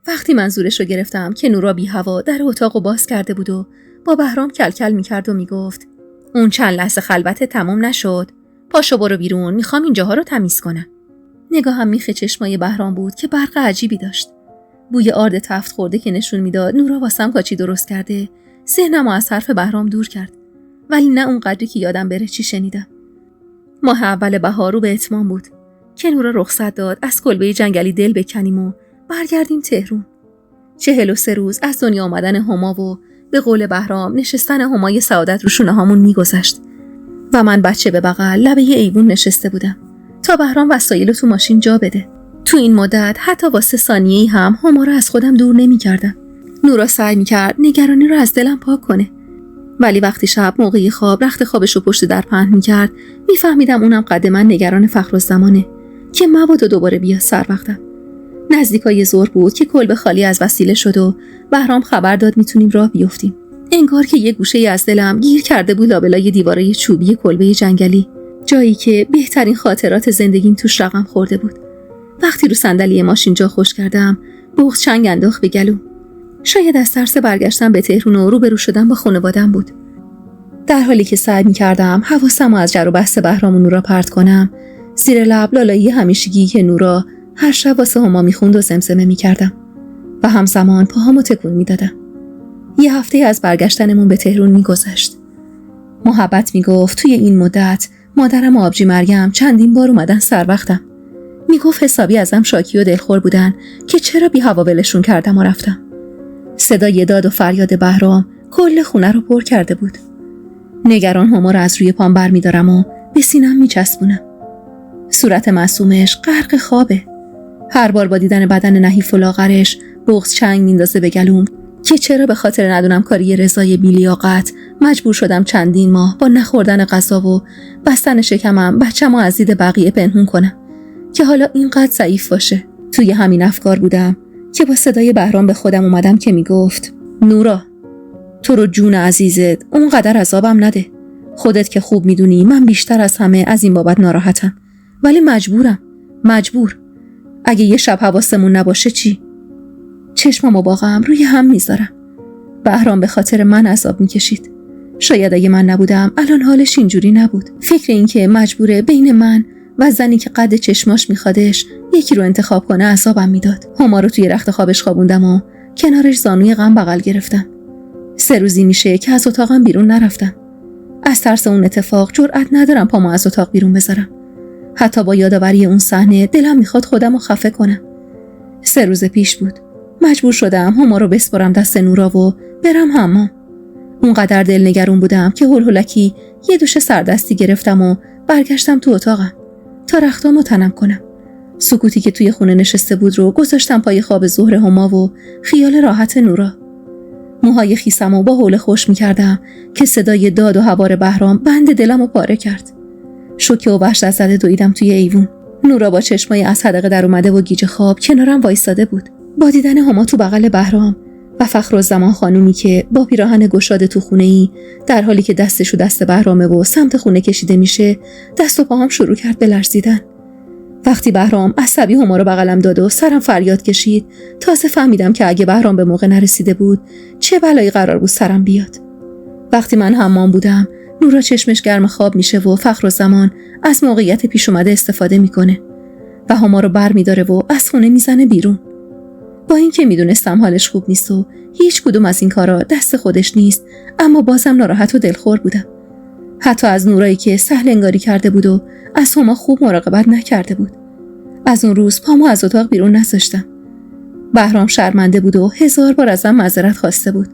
وقتی منظورشو گرفتم که نورا بی هوا در اتاقو باز کرده بود و با بهرام کلکل میکرد و میگفت اون چند لحظه خلوت تموم نشد، پاشو برو بیرون، میخوام اینجاها رو تمیز کنم. نگاهم میخ چشمای بهرام بود که برق عجیبی داشت. بوی آرد تفت خورده که نشون میداد نورا واسم کاچی درست کرده ذهنمو از حرف بهرام دور کرد، ولی نه اون قدری که یادم بره چی شنیدم. ماه اول بهار رو به اتمام بود که نورا رخصت داد از کلبه جنگلی دل بکنیم و برگردیم تهران. 43 روز از دنیا آمدن هما و به قول بهرام نشستن همای سعادت رو شونه هامون میگذشت و من بچه به بغل لبه ایوون نشسته بودم تا بهرام وسایل تو ماشین جا بده. تو این مدت حتی واسه ثانیه‌ای هم هما رو از خودم دور نمی‌کردم. نورا سعی میکرد نگرانی رو از دلم پاک کنه، ولی وقتی شب موقع خواب رخت خوابش رو پشت در پهن میکرد میفهمیدم اونم قد من نگران فخرالزمانه که مبادا دوباره بیاد سر وقتم. نزدیکای ظهر بود که کلبه خالی از وسیله شد و بهرام خبر داد میتونیم راه بیفتیم. انگار که یه گوشه از دلم گیر کرده بود لابلای دیوارای چوبی کلبه جنگلی، جایی که بهترین خاطرات زندگیم توش رقم خورده بود. وقتی رو صندلی ماشین جا خوش کردم، بغض چنگ انداخت به گلوم. شاید از ترس برگشتن به تهران و روبرو شدن با خانواده‌ام بود. در حالی که سعی می‌کردم حواسم رو از جر و بحث بهرام و نورا پرت کنم، زیر لب لالایی همیشگی که نورا هر شب واسه هما میخوند و زمزمه می‌کردم و همزمان پاهامو تکون میدادم. یه هفته از برگشتنمون به تهران میگذشت. محبت میگفت توی این مدت مادرم و آبجی مریم چندین بار اومدن سر وقتم. میگفت حسابی ازم شاکی و دلخور بودن که چرا بی هوا ولشون کردم و رفتم. صدای داد و فریاد بهرام کل خونه رو پر کرده بود. نگران هما رو از روی پام بر میدارم و به سینم میچسبونم. صورت معصومش غرق خوابه. هر بار با دیدن بدن نحیف و لاغرش بغض چنگ میندازه به گلوم که چرا به خاطر ندونم کاری رضای بی‌لیاقت مجبور شدم چندین ماه با نخوردن غذا و بستن شکمم بچه‌مو از دید بقیه پنهون کنم که حالا اینقدر ضعیف باشه. توی همین افکار بودم که با صدای بهرام به خودم اومدم که میگفت نورا، تو رو جون عزیزت اونقدر عذابم نده. خودت که خوب میدونی من بیشتر از همه از این بابت ناراحتم، ولی مجبور. اگه یه شب حواسمون نباشه چی؟ چشممو باقم روی هم میذارم. بهرام به خاطر من عذاب میکشید. شاید اگه من نبودم الان حالش اینجوری نبود. فکر این که مجبوره بین من و زنی که قد چشماش میخوادش یکی رو انتخاب کنه عذابم میداد. هما رو توی رخت خوابش خوابوندم و کنارش زانوی غم بغل گرفتم. 3 روزی میشه که از اتاقم بیرون نرفتم. از ترس اون اتفاق جرئت ندارم پامو از اتاق بیرون بذارم. حتی با یادآوری اون صحنه دلم میخواد خودمو خفه کنم. 3 روز پیش بود. مجبور شدم هما رو بسپارم دست نورا و برم حمام. اونقدر دلنگرون بودم که هولکی یه دوش سردستی گرفتم و برگشتم تو اتاقم تا رختامو تنم کنم. سکوتی که توی خونه نشسته بود رو گذاشتم پای خواب ظهر هما و خیال راحت نورا. موهای خیسمو با حوله خوش میکردم که صدای داد و هوار بهرام بند دلمو پاره کرد. شوکه و وحشت زده دویدم توی ایوون. نورا با چشمای از حدقه در اومده و گیج خواب کنارم وایساده بود. با دیدن هما تو بغل بهرام و فخرالزمان خانومی که با پیراهن گشاده تو خونه‌ای در حالی که دستشو دست بهرامه و سمت خونه کشیده میشه، دست و پاهام شروع کرد به لرزیدن. وقتی بهرام عصبی هما رو بغلم داد و سرم فریاد کشید، تازه فهمیدم که اگه بهرام به موقع نرسیده بود چه بلایی قرار بود سرم بیاد. وقتی من حمام بودم، نورا چشمش گرم خواب میشه و فخرالزمان از موقعیت پیش اومده استفاده میکنه و هما رو برمیداره و از خونه میزنه بیرون. با اینکه میدونستم حالش خوب نیست و هیچ کدوم از این کارا دست خودش نیست، اما بازم ناراحت و دلخور بودم. حتی از نورایی که سهل انگاری کرده بود و از هما خوب مراقبت نکرده بود. از اون روز پامو از اتاق بیرون نذاشتم. بهرام شرمنده بود و 1000 بار ازم معذرت خواسته بود،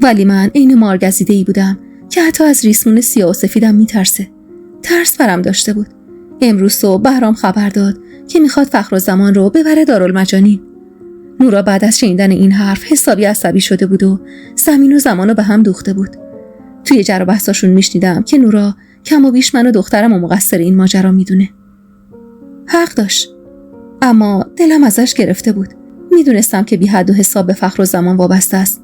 ولی من عین مارگزیده‌ای بودم که حتی از ریسمون سیاه و سفیدم میترسه. ترس برم داشته بود. امروز صبح بهرام خبر داد که میخواد فخرالزمان رو ببره دارالمجانین. نورا بعد از شنیدن این حرف حسابی عصبی شده بود و زمین و زمان رو به هم دوخته بود. توی جر و بحثاشون میشنیدم که نورا کم و بیش من و دخترم و مقصر این ماجرا میدونه. حق داشت، اما دلم ازش گرفته بود. میدونستم که بی حد و حساب به فخرالزمان وابسته است،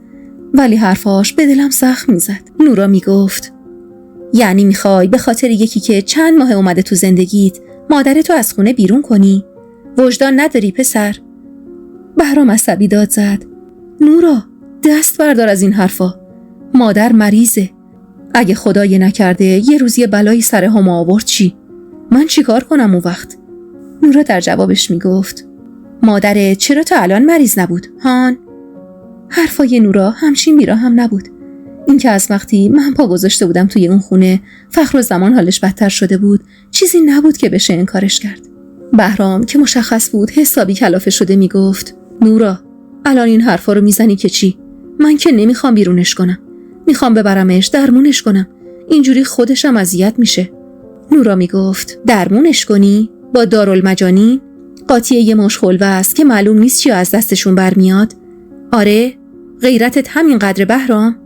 ولی حرفاش به دلم زخم میزد. نورا میگفت یعنی میخوای به خاطر یکی که چند ماه اومده تو زندگیت مادرتو از خونه بیرون کنی؟ وجدان نداری پسر؟ بهرام عصبی داد زد نورا دست بردار از این حرفا. مادر مریضه. اگه خدای نکرده یه روزی بلایی سر هما آورد چی؟ من چی کار کنم اون وقت؟ نورا در جوابش میگفت مادره چرا تا الان مریض نبود هان؟ حرفای نورا همچین میرا هم نبود. این که از وقتی من پا گذاشته بودم توی اون خونه فخرالزمان حالش بدتر شده بود چیزی نبود که بشه انکارش کرد. بهرام که مشخص بود حسابی کلافه شده میگفت نورا الان این حرفا رو میزنی که چی؟ من که نمیخوام بیرونش کنم، میخوام ببرمش درمونش کنم، اینجوری خودشم اذیت میشه. نورا میگفت درمونش کنی؟ با دارالمجانین؟ قاطی یه مشخلوه است که معلوم نیست چی از دستشون برمیاد. آره غیرتت همین قدر بهرام؟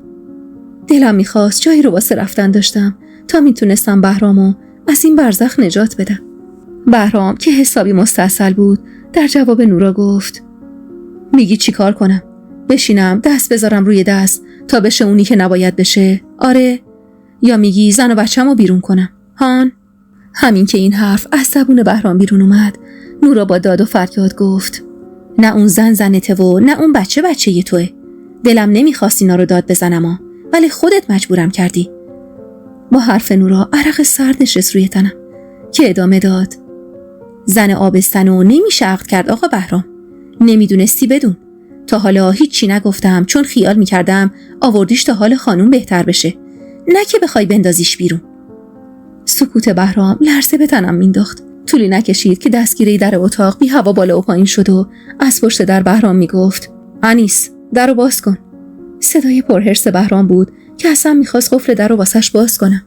دلم میخواست جایی رو واسه رفتن داشتم تا میتونستم بهرامو از این برزخ نجات بدم. بهرام که حسابی مستعسل بود در جواب نورا گفت: میگی چی کار کنم؟ بشینم دست بذارم روی دست تا بشه اونی که نباید بشه؟ آره؟ یا میگی زن و بچه‌مو بیرون کنم؟ هان؟ همین که این حرف از زبون بهرام بیرون اومد، نورا با داد و فریاد گفت: نه اون زن زنته و نه اون بچه توه. دلم نمیخواست اینا رو داد بزنم ولی خودت مجبورم کردی. با حرف نورا عرق سرد نشست روی تنم که ادامه داد: زن آبستنو نمیشه عقد کرد آقا بهرام. نمیدونستی بدون. تا حالا هیچی نگفتم چون خیال میکردم آوردیش تا حال خانوم بهتر بشه، نه که بخوای بندازیش بیرون. سکوت بهرام لرزه به تنم مینداخت. طولی نکشید که دستگیره در اتاق بی هوا بالا و پایین شد و از پشت در بهرام میگفت: انیس، درو باز کن. صدای پرحرص بهرام بود که اصلا میخواست قفل درو واسش باز کنم.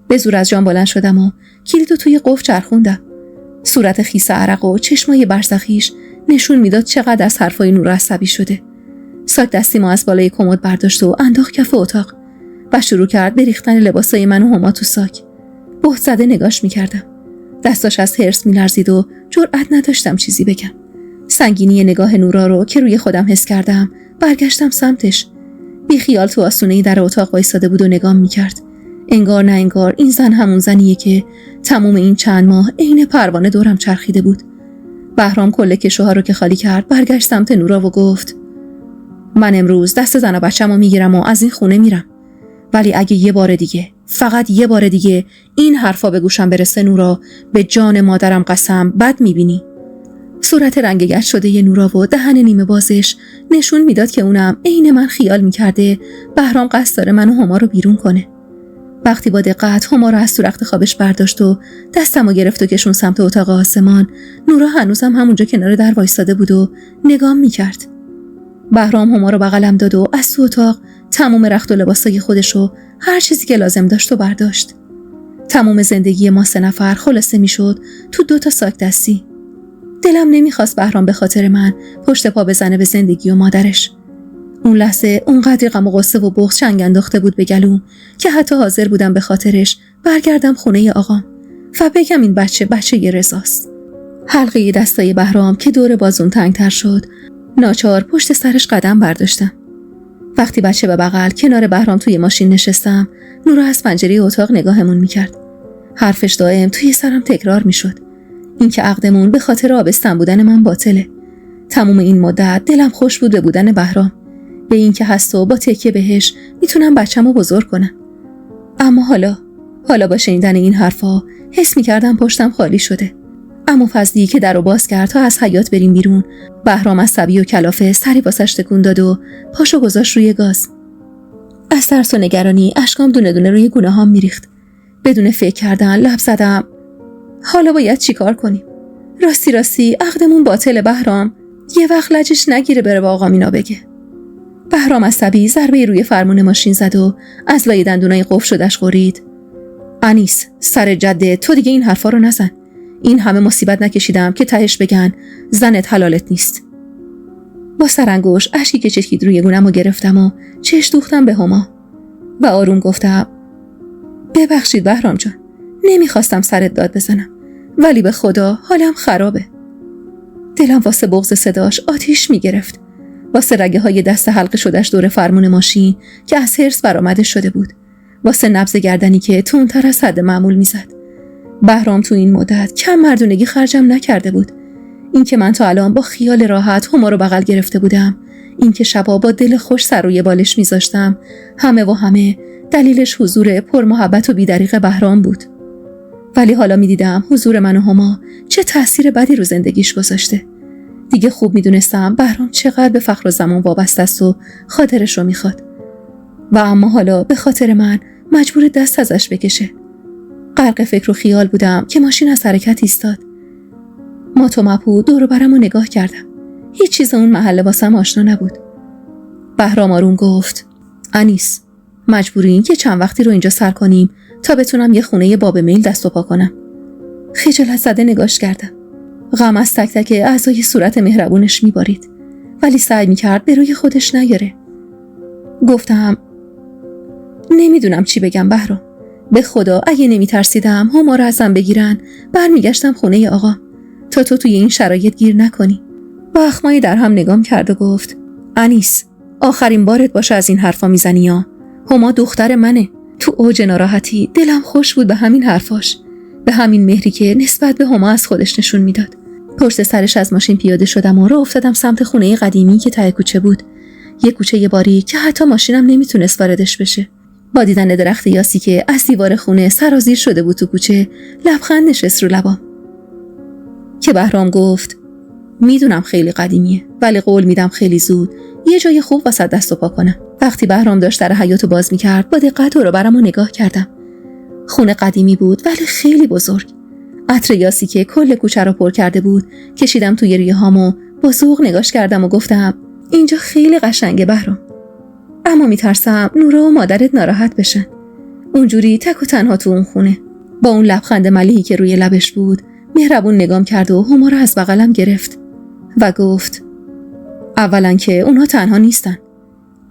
به زور از جان بلند شدم و کلیدو توی قفل چرخوندم. صورت خیس عرق و چشمای برزخیش نشون میداد چقدر از حرفای نور عصبی شده. ساک دستیمو از بالای کمد برداشت و انداخت کف اتاق و شروع کرد به ریختن لباسای من و هما تو ساک. بهت زده نگاش میکردم. دستاش از حرص میلرزید و جرئت نداشتم چیزی بگم. سنگینی نگاه نورا رو که روی خودم حس کردم برگشتم سمتش. بی خیال تو آستونه در اتاق وایساده بود و نگام میکرد. انگار نه انگار این زن همون زنیه که تموم این چند ماه عین پروانه دورم چرخیده بود. بهرام کل کشوها رو که خالی کرد برگشت سمت نورا و گفت: من امروز دست زن و بچه‌مو میگیرم و از این خونه میرم. ولی اگه یه بار دیگه، فقط یه بار دیگه این حرفا به گوشم برسه نورا، به جان مادرم قسم، بد میبینی. صورت رنگگرد شده ی نورا و دهن نیمه بازش نشون میداد که اونم عین من خیال میکرده بهرام قصد داره من و هما رو بیرون کنه. وقتی با دقت هما رو از تو رخت خوابش برداشت و دستمو گرفت و کشون سمت اتاق آسمان، نورا هنوزم همونجا کنار در وایساده بود و نگام میکرد. بهرام هما رو بغلم داد و از تو اتاق تمام رخت و لباسای خودش و هر چیزی که لازم داشت و برداشت. تمام زندگی ما 3 نفر خلاصه میشد تو 2 تا ساک دستی. دلم نمیخواست بهرام به خاطر من پشت پا بزنه به زندگی و مادرش. اون لحظه اونقدر غم و غصه و بغض چنگ انداخته بود به گلوم که حتی حاضر بودم به خاطرش برگردم خونه آقام و بگم این بچه ی رضاست. حلقه دستای بهرام که دور بازون تنگتر شد، ناچار پشت سرش قدم برداشتم. وقتی بچه به بغل کنار بهرام توی ماشین نشستم، نورا از پنجره اتاق نگاهمون میکرد. حرفش دائم توی سرم تکرار میشد: این که عقدمون به خاطر آبستن بودن من باطله. تموم این مدت دلم خوش بود به بودن بهرام، به این که هست و با تکیه بهش میتونم بچه‌مو بزرگ کنم. اما حالا با شنیدن این حرفا حس میکردم پشتم خالی شده. اما فضلی که درو باز کرد تا از حیاط بریم بیرون، بهرام عصبی و کلافه سری واسش تکون داد و پاشو گذاشت روی گاز. از ترس و نگرانی اشکام دونه دونه روی گونه‌هام میریخت. بدون فکر کردن لب زدم: حالا باید چیکار کنیم؟ راستی عقدمون باطله بهرام. یه وقت لجش نگیره بره با آقام اینا بگه. بهرام عصبی ضربه روی فرمون ماشین زد و از لای دندونای قفل شدش غرید: انیس، سر جده تو دیگه این حرفا رو نزن. این همه مصیبت نکشیدم که تهش بگن زنت حلالت نیست. با سرانگشت اشکی که چکید روی گونه‌مو گرفتم و چش دوختم به هما و آروم گفتم: ببخشید بهرام جان، نمیخواستم سرت داد بزنم، ولی به خدا حالم خرابه. دلم واسه بغض صداش آتیش میگرفت، واسه رگه های دست حلقه شدش دور فرمون ماشین که از حرص برآمده شده بود، واسه نبض گردنی که تندتر از حد معمول میزد. بهرام تو این مدت کم مردونگی خرجم نکرده بود. این که من تا الان با خیال راحت هما رو بغل گرفته بودم، این که شبا با دل خوش سر روی بالش میذاشتم، همه دلیلش حضور پرمحبت و بی‌دریغ بهرام بود. ولی حالا میدیدم حضور من و هما چه تأثیر بدی رو زندگیش گذاشته. دیگه خوب میدونستم بهرام چقدر به فخر و زمان وابسته است و خاطرش رو میخواد. و اما حالا به خاطر من مجبور دست ازش بکشه. غرق فکر و خیال بودم که ماشین از حرکت ایستاد. مات و مبهوت دور و برم رو نگاه کردم. هیچ چیز اون محله واسم آشنا نبود. بهرام آروم گفت: انیس، مجبوریم که چند وقتی رو اینجا سر کنیم تا بتونم یه خونه باب میل دست و پا کنم. خجالت زده نگاش کردم. غم از تک تک اعضای صورت مهربونش میبارید، ولی سعی میکرد به روی خودش نیاره. گفتم نمیدونم چی بگم بهرام. به خدا اگه نمیترسیدم هما رو ازم بگیرن برمیگشتم خونه آقا تا تو توی این شرایط گیر نکنی. با اخمای در هم نگام کرد و گفت انیس آخرین بارت باشه از این حرفا میزنی یا؟ هما دختر منه. تو اوج ناراحتی دلم خوش بود به همین حرفاش، به همین مهری که نسبت به هما از خودش نشون میداد. پشت سرش از ماشین پیاده شدم و راه افتادم سمت خونه قدیمی که ته کوچه بود. یه کوچه باریک که حتی ماشینم نمیتونست واردش بشه. با دیدن درخت یاسی که از دیوار خونه سرازیر شده بود تو کوچه، لبخند نشست رو لبام. که بهرام گفت میدونم خیلی قدیمیه ولی قول میدم خیلی زود یه جای خوب واسه دست و پا کنم. وقتی بهرام داشت در حیاطو باز میکرد با دقت رو برامو نگاه کردم. خونه قدیمی بود ولی خیلی بزرگ. عطر یاسی که کل کوچه رو پر کرده بود کشیدم توی ریه هامو، با ذوق نگاش کردم و گفتم اینجا خیلی قشنگه بهرام، اما میترسم نورا و مادرت ناراحت بشن. اونجوری تک و تنها تو اون خونه. با اون لبخند ملیحی که روی لبش بود مهربون نگام کرد و هما رو از بغلم گرفت و گفت اولا که اونها تنها نیستن،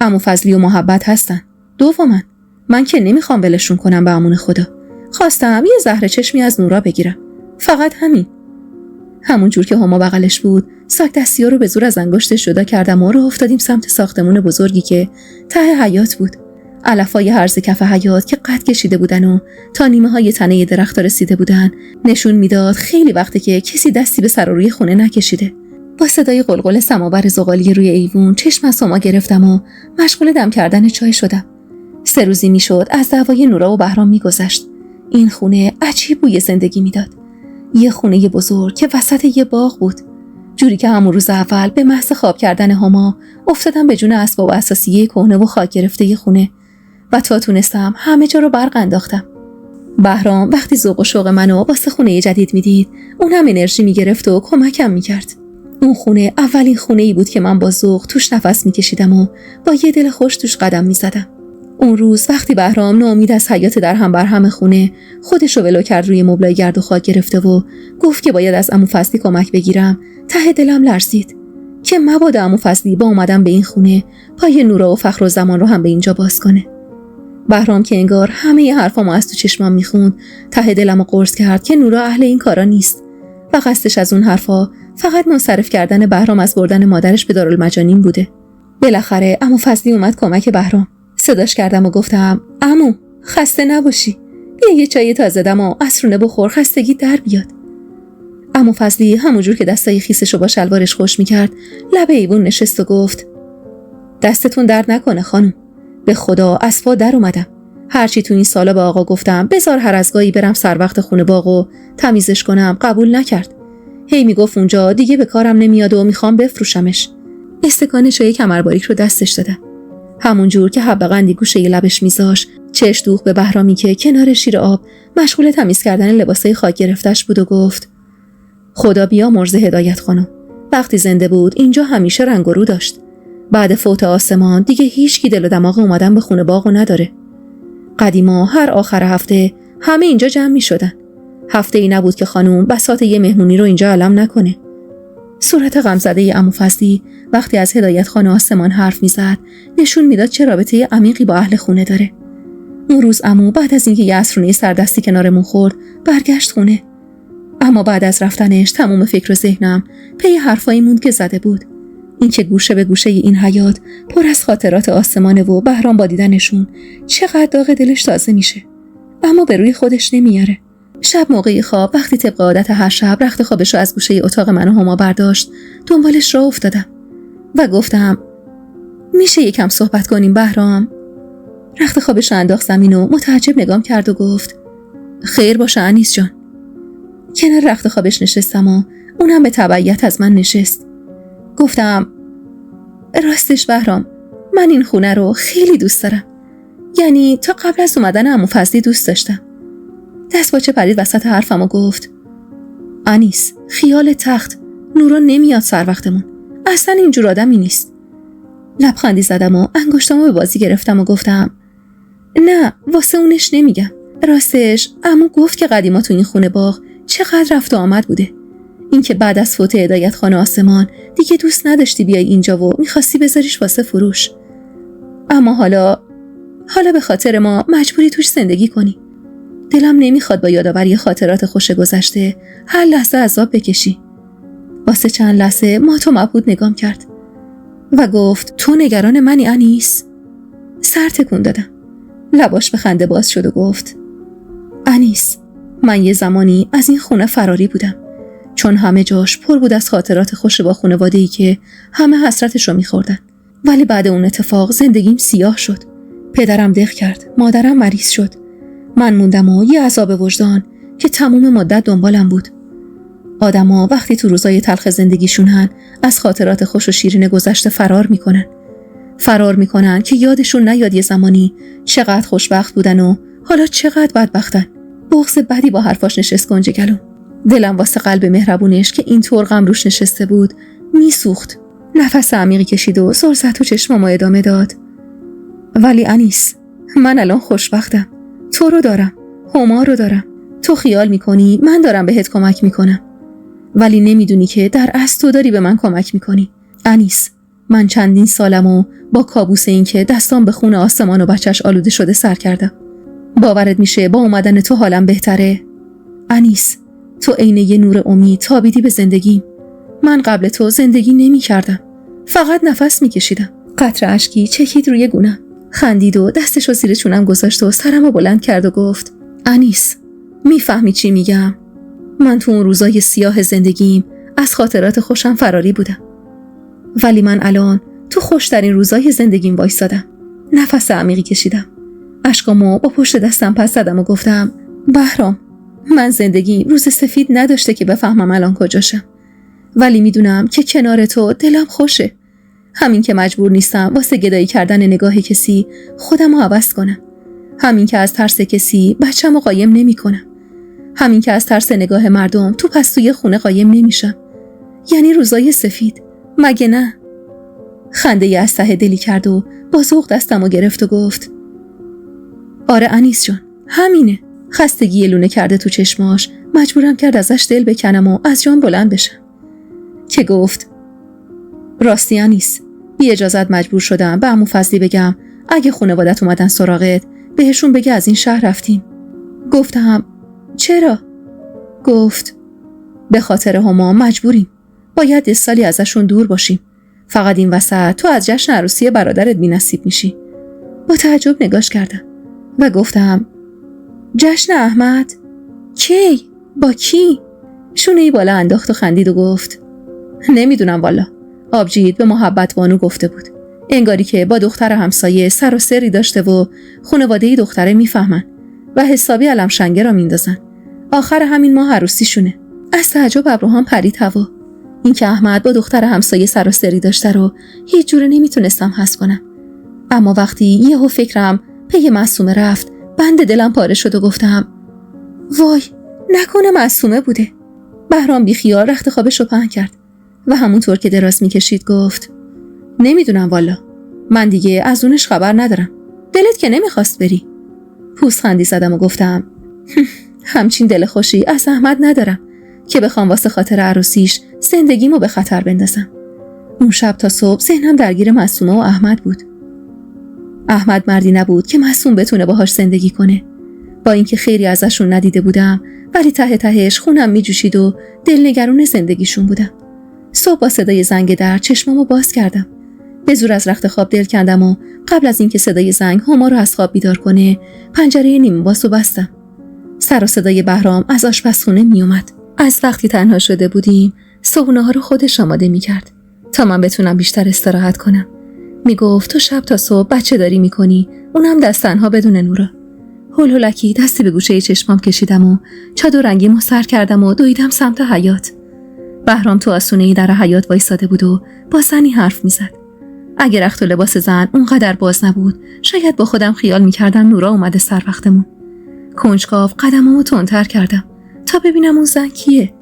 عمو فضلی و محبت هستن. دوما من که نمیخوام ولشون کنم به امون خدا. خواستم یه زهر چشمی از نورا بگیرم، فقط همین. همون جور که هما بغلش بود ساک دستی‌ها رو به زور از انگشتش جدا کردم و راه افتادیم سمت ساختمون بزرگی که ته حیاط بود. علفای هرز کف حیاط که قد کشیده بودن و تا نیمه های تنه درخت رسیده بودن نشون میداد خیلی وقته که کسی دستی به سر و روی خونه نکشیده. با صدای قلقل سماور زغالی روی ایوون چشم از هما گرفتم و مشغول دم کردن چای شدم. 3 روزی میشد از دعوای نورا و بهرام میگذشت. این خونه عجیب بوی زندگی میداد. یه خونه بزرگ که وسط یه باغ بود. جوری که همون روز اول به محض خواب کردن هما افتادم به جون اسباب اساسیه کهنه و خاک گرفته ی خونه و تا تونستم همه جا رو برق انداختم. بهرام وقتی ذوق و شوق منو واسه خونه جدید میدید اون هم انرژی میگرفت و کمکم میکرد. اون خونه اولین خونه‌ای بود که من با ذوق توش نفس میکشیدم و با یه دل خوش توش قدم میزدم. اون روز وقتی بهرام ناامید از حیات در هم بر هم خونه خودش رو ولو کرد روی مبلای گرد و خاک گرفته و گفت که باید از عمو فضلی کمک بگیرم، ته دلم لرزید که مبادا عمو فضلی با اومدن به این خونه پای نورا و فخر و زمان رو هم به اینجا باز کنه. بهرام که انگار همه ی حرفامو از تو چشمام میخوند ته دلمو قرص کرد که نورا اهل این کارا نیست و قصدش از اون حرفا فقط منصرف کردن بهرام از بردن مادرش به دارالمجانین بوده. بالاخره عمو فضلی اومد کمک بهرام. صداش کردم و گفتم عمو خسته نباشی، بیا یه چای تازه دم و عصرونه بخور خستگی در بیاد. عمو فضلی همونجور که دستای خیسشو با شلوارش خوش میکرد لب ایوون نشست و گفت دستتون درد نکنه خانم، به خدا از پا در اومدم. هرچی تو این سالا به آقا گفتم بذار هر از گاهی برم سر وقت خونه باغو تمیزش کنم، قبول نکرد. هی میگفت اونجا دیگه به کارم نمیاد و میخوام بفروشمش. استکان چای کمرباریک رو دستش دادم. همون جور که حب قندی گوشه ی لبش میذاش چش دوخ به بهرامی که کنار شیر آب مشغول تمیز کردن لباسای خاک گرفتش بود و گفت خدا بیامرز هدایت خانم، وقتی زنده بود اینجا همیشه رنگ و رو داشت. بعد فوت آسمان دیگه هیچ کی دل و دماغ اومدن به خونه باغو نداره. قدیما هر آخر هفته همه اینجا جمع میشدن. هفته ای نبود که خانم بساط یه مهمونی رو اینجا علم نکنه. صورت غمزده عمو فضلی وقتی از هدایت خانه آسمان حرف میزد نشون میداد چه رابطه عمیقی با اهل خونه داره. اون روز عمو بعد از اینکه یه عصرونه سردستی کنارمون خورد برگشت خونه، اما بعد از رفتنش تمام فکر و ذهنم پی حرفایی موند که زده بود. اینکه گوشه به گوشه این حیاط پر از خاطرات آسمانه و بهرام با دیدنشون چقدر داغ دلش تازه میشه، اما به روی خودش نمیاره. شب موقع خواب وقتی طبق عادت هر شب رخت خوابش رو از گوشه اتاق من و هما برداشت دنبالش راه افتادم و گفتم میشه یکم صحبت کنیم بهرام؟ رخت خوابش رو انداخت زمین و متعجب نگام کرد و گفت خیر باشه انیس جان. کنار رخت خوابش نشستم و اونم به تبعیت از من نشست. گفتم راستش بهرام من این خونه رو خیلی دوست دارم، یعنی تا قبل از اومدن عمو فضلی دوست داشتم. دست باچه پرید وسط حرفم و گفت انیس خیال تخت، نورا نمیاد سر وقتمون، اصلا اینجور آدمی نیست. لبخندی زدم و انگشتامو به بازی گرفتم و گفتم نه واسه اونش نمیگم، راستش عمو گفت که قدیما تو این خونه باغ چقدر رفت و آمد بوده. اینکه بعد از فوت هدایت خانه آسمان دیگه دوست نداشتی بیای اینجا و میخواستی بذاریش واسه فروش. اما حالا به خاطر ما مجبوری توش زندگی کنی. دلم نمیخواد با یادآوری خاطرات خوش گذشته هر لحظه عذاب بکشی. واسه چند لحظه مات و مبهوت نگام کرد و گفت تو نگران منی انیس؟ سر تکون دادم. لباش به خنده باز شد و گفت انیس، من یه زمانی از این خونه فراری بودم، چون همه جاش پر بود از خاطرات خوش با خانواده‌ای که همه حسرتشو می‌خوردن. ولی بعد اون اتفاق زندگیم سیاه شد. پدرم دق کرد، مادرم مریض شد. من موندم و یه عذاب وجدان که تموم مدت دنبالم بود. آدما وقتی تو روزای تلخ زندگیشونن از خاطرات خوش و شیرین گذشته فرار میکنن که یادشون نیاد یه زمانی چقدر خوشبخت بودن و حالا چقدر بدبختن. بغض بدی با حرفاش نشست گنج گلوم. دلم واسه قلب مهربونش که اینطور غم روش نشسته بود میسوخت. نفس عمیقی کشید و سر زد تو چشمام و ادامه داد. ولی انیس، من الان خوشبختم. تو رو دارم، هما رو دارم. تو خیال میکنی من دارم بهت کمک میکنم، ولی نمیدونی که در اصل تو داری به من کمک میکنی. انیس، من چندین سالمو با کابوس این که دستام به خون آسمان و بچهش آلوده شده سر کردم. باورت میشه با اومدن تو حالم بهتره؟ انیس، تو عین یه نور امید تابیدی به زندگیم. من قبل تو زندگی نمی کردم، فقط نفس می کشیدم. قطره اشکی چکید روی گونم، خندید و دستشو زیر چونم گذاشت و سرمو بلند کرد و گفت انیس، میفهمی چی میگم؟ من تو اون روزای سیاه زندگیم از خاطرات خوشم فراری بودم، ولی من الان تو خوشترین روزای زندگیم وایسادم. نفس عمیقی کشیدم، اشکامو با پشت دستم پس زدم و گفتم بهرام، من زندگی روز سفید نداشته که بفهمم الان کجاشم، ولی میدونم که کنار تو دلم خوشه. همین که مجبور نیستم واسه گدایی کردن نگاه کسی خودم رو عوض کنم. همین که از ترس کسی بچم رو قایم نمی کنم. همین که از ترس نگاه مردم تو پستوی خونه قایم نمیشم. یعنی روزای سفید، مگه نه؟ خنده از ته دلی کرد و با ذوق دستم رو گرفت و گفت آره انیس جان، همینه. خستگی لونه کرده تو چشماش مجبورم کرد ازش دل بکنم و از جان بلند بشم. که گفت راستی انیس، بی اجازت مجبور شدم به عمو فضلی بگم اگه خانوادت اومدن سراغت بهشون بگه از این شهر رفتیم. گفتم چرا؟ گفت به خاطر هما مجبوریم، باید 10 سالی ازشون دور باشیم. فقط این وسط تو از جشن عروسی برادرت بی‌نصیب میشی. با تعجب نگاش کردم و گفتم جشن احمد؟ کی؟ با کی؟ شونه‌ای بالا انداخت و خندید و گفت نمیدونم والا. آبجید به محبت بانو گفته بود، انگاری که با دختر همسایه سر و سری داشته و خانواده دختره میفهمن و حسابی علم شنگه را میندازن. آخر همین ماه عروسیشونه. از تعجب ابروهام پرید هوا. این که احمد با دختر همسایه سر و سری داشته رو هیچ جوره نمیتونستم حس کنم. اما وقتی یهو فکرم پی معصومه رفت، بند دلم پاره شد و گفتم وای، نکنه معصومه بوده. بهرام بی خیال رخت خوابش رو پهن کرد و همونطور که دراز میکشید گفت نمیدونم والا، من دیگه از اونش خبر ندارم. دلت که نمیخواست بری؟ پوزخندی زدم و گفتم همچین دل خوشی از احمد ندارم که بخوام واسه خاطر عروسیش زندگیمو به خطر بندازم. اون شب تا صبح ذهنم درگیر معصومه و احمد بود. احمد مردی نبود که معصوم بتونه باهاش زندگی کنه. با اینکه خیلی ازشون ندیده بودم، ولی ته تهش خونم میجوشید و دلنگرون زندگیشون بودم. صبح با صدای زنگ در چشمامو باز کردم. به زور از رخت خواب دل کندم و قبل از اینکه صدای زنگ هما رو از خواب بیدار کنه، پنجره نیمه باز رو بستم. سر و صدای بهرام از آشپزخونه میومد. از وقتی تنها شده بودیم، صبحونه‌ها رو خودش آماده میکرد تا من بتونم بیشتر استراحت کنم. میگفت تو شب تا صبح بچه داری میکنی، اونم دست تنها بدون نورا. هولکی دستی به گوشه چشمام کشیدم و چادر رنگیمو سر کردم و دویدم سمت حیاط. بهرام تو آسونه‌ای در حیاط وایساده بود و با زنی حرف میزد. اگر رخت و لباس زن اونقدر باز نبود، شاید با خودم خیال میکردم نورا اومده سر وقتمون. کنجکاو قدمامو تندتر کردم تا ببینم اون زن کیه،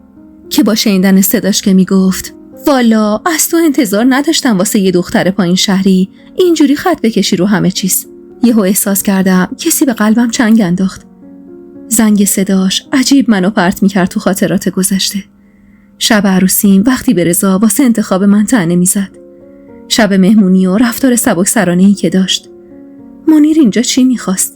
که با شنیدن صداش که میگفت والا از تو انتظار نداشتم واسه یه دختر پایین شهری اینجوری خط بکشی رو همه چیز. یهو احساس کردم کسی به قلبم چنگ انداخت. زنگ صداش عجیب منو پرت میکرد تو خاطرات گذشته. شب عروسیم وقتی به رضا واسه انتخاب من طعنه میزد. شب مهمونی و رفتار سبکسرانه‌ای که داشت. منیر اینجا چی میخواست؟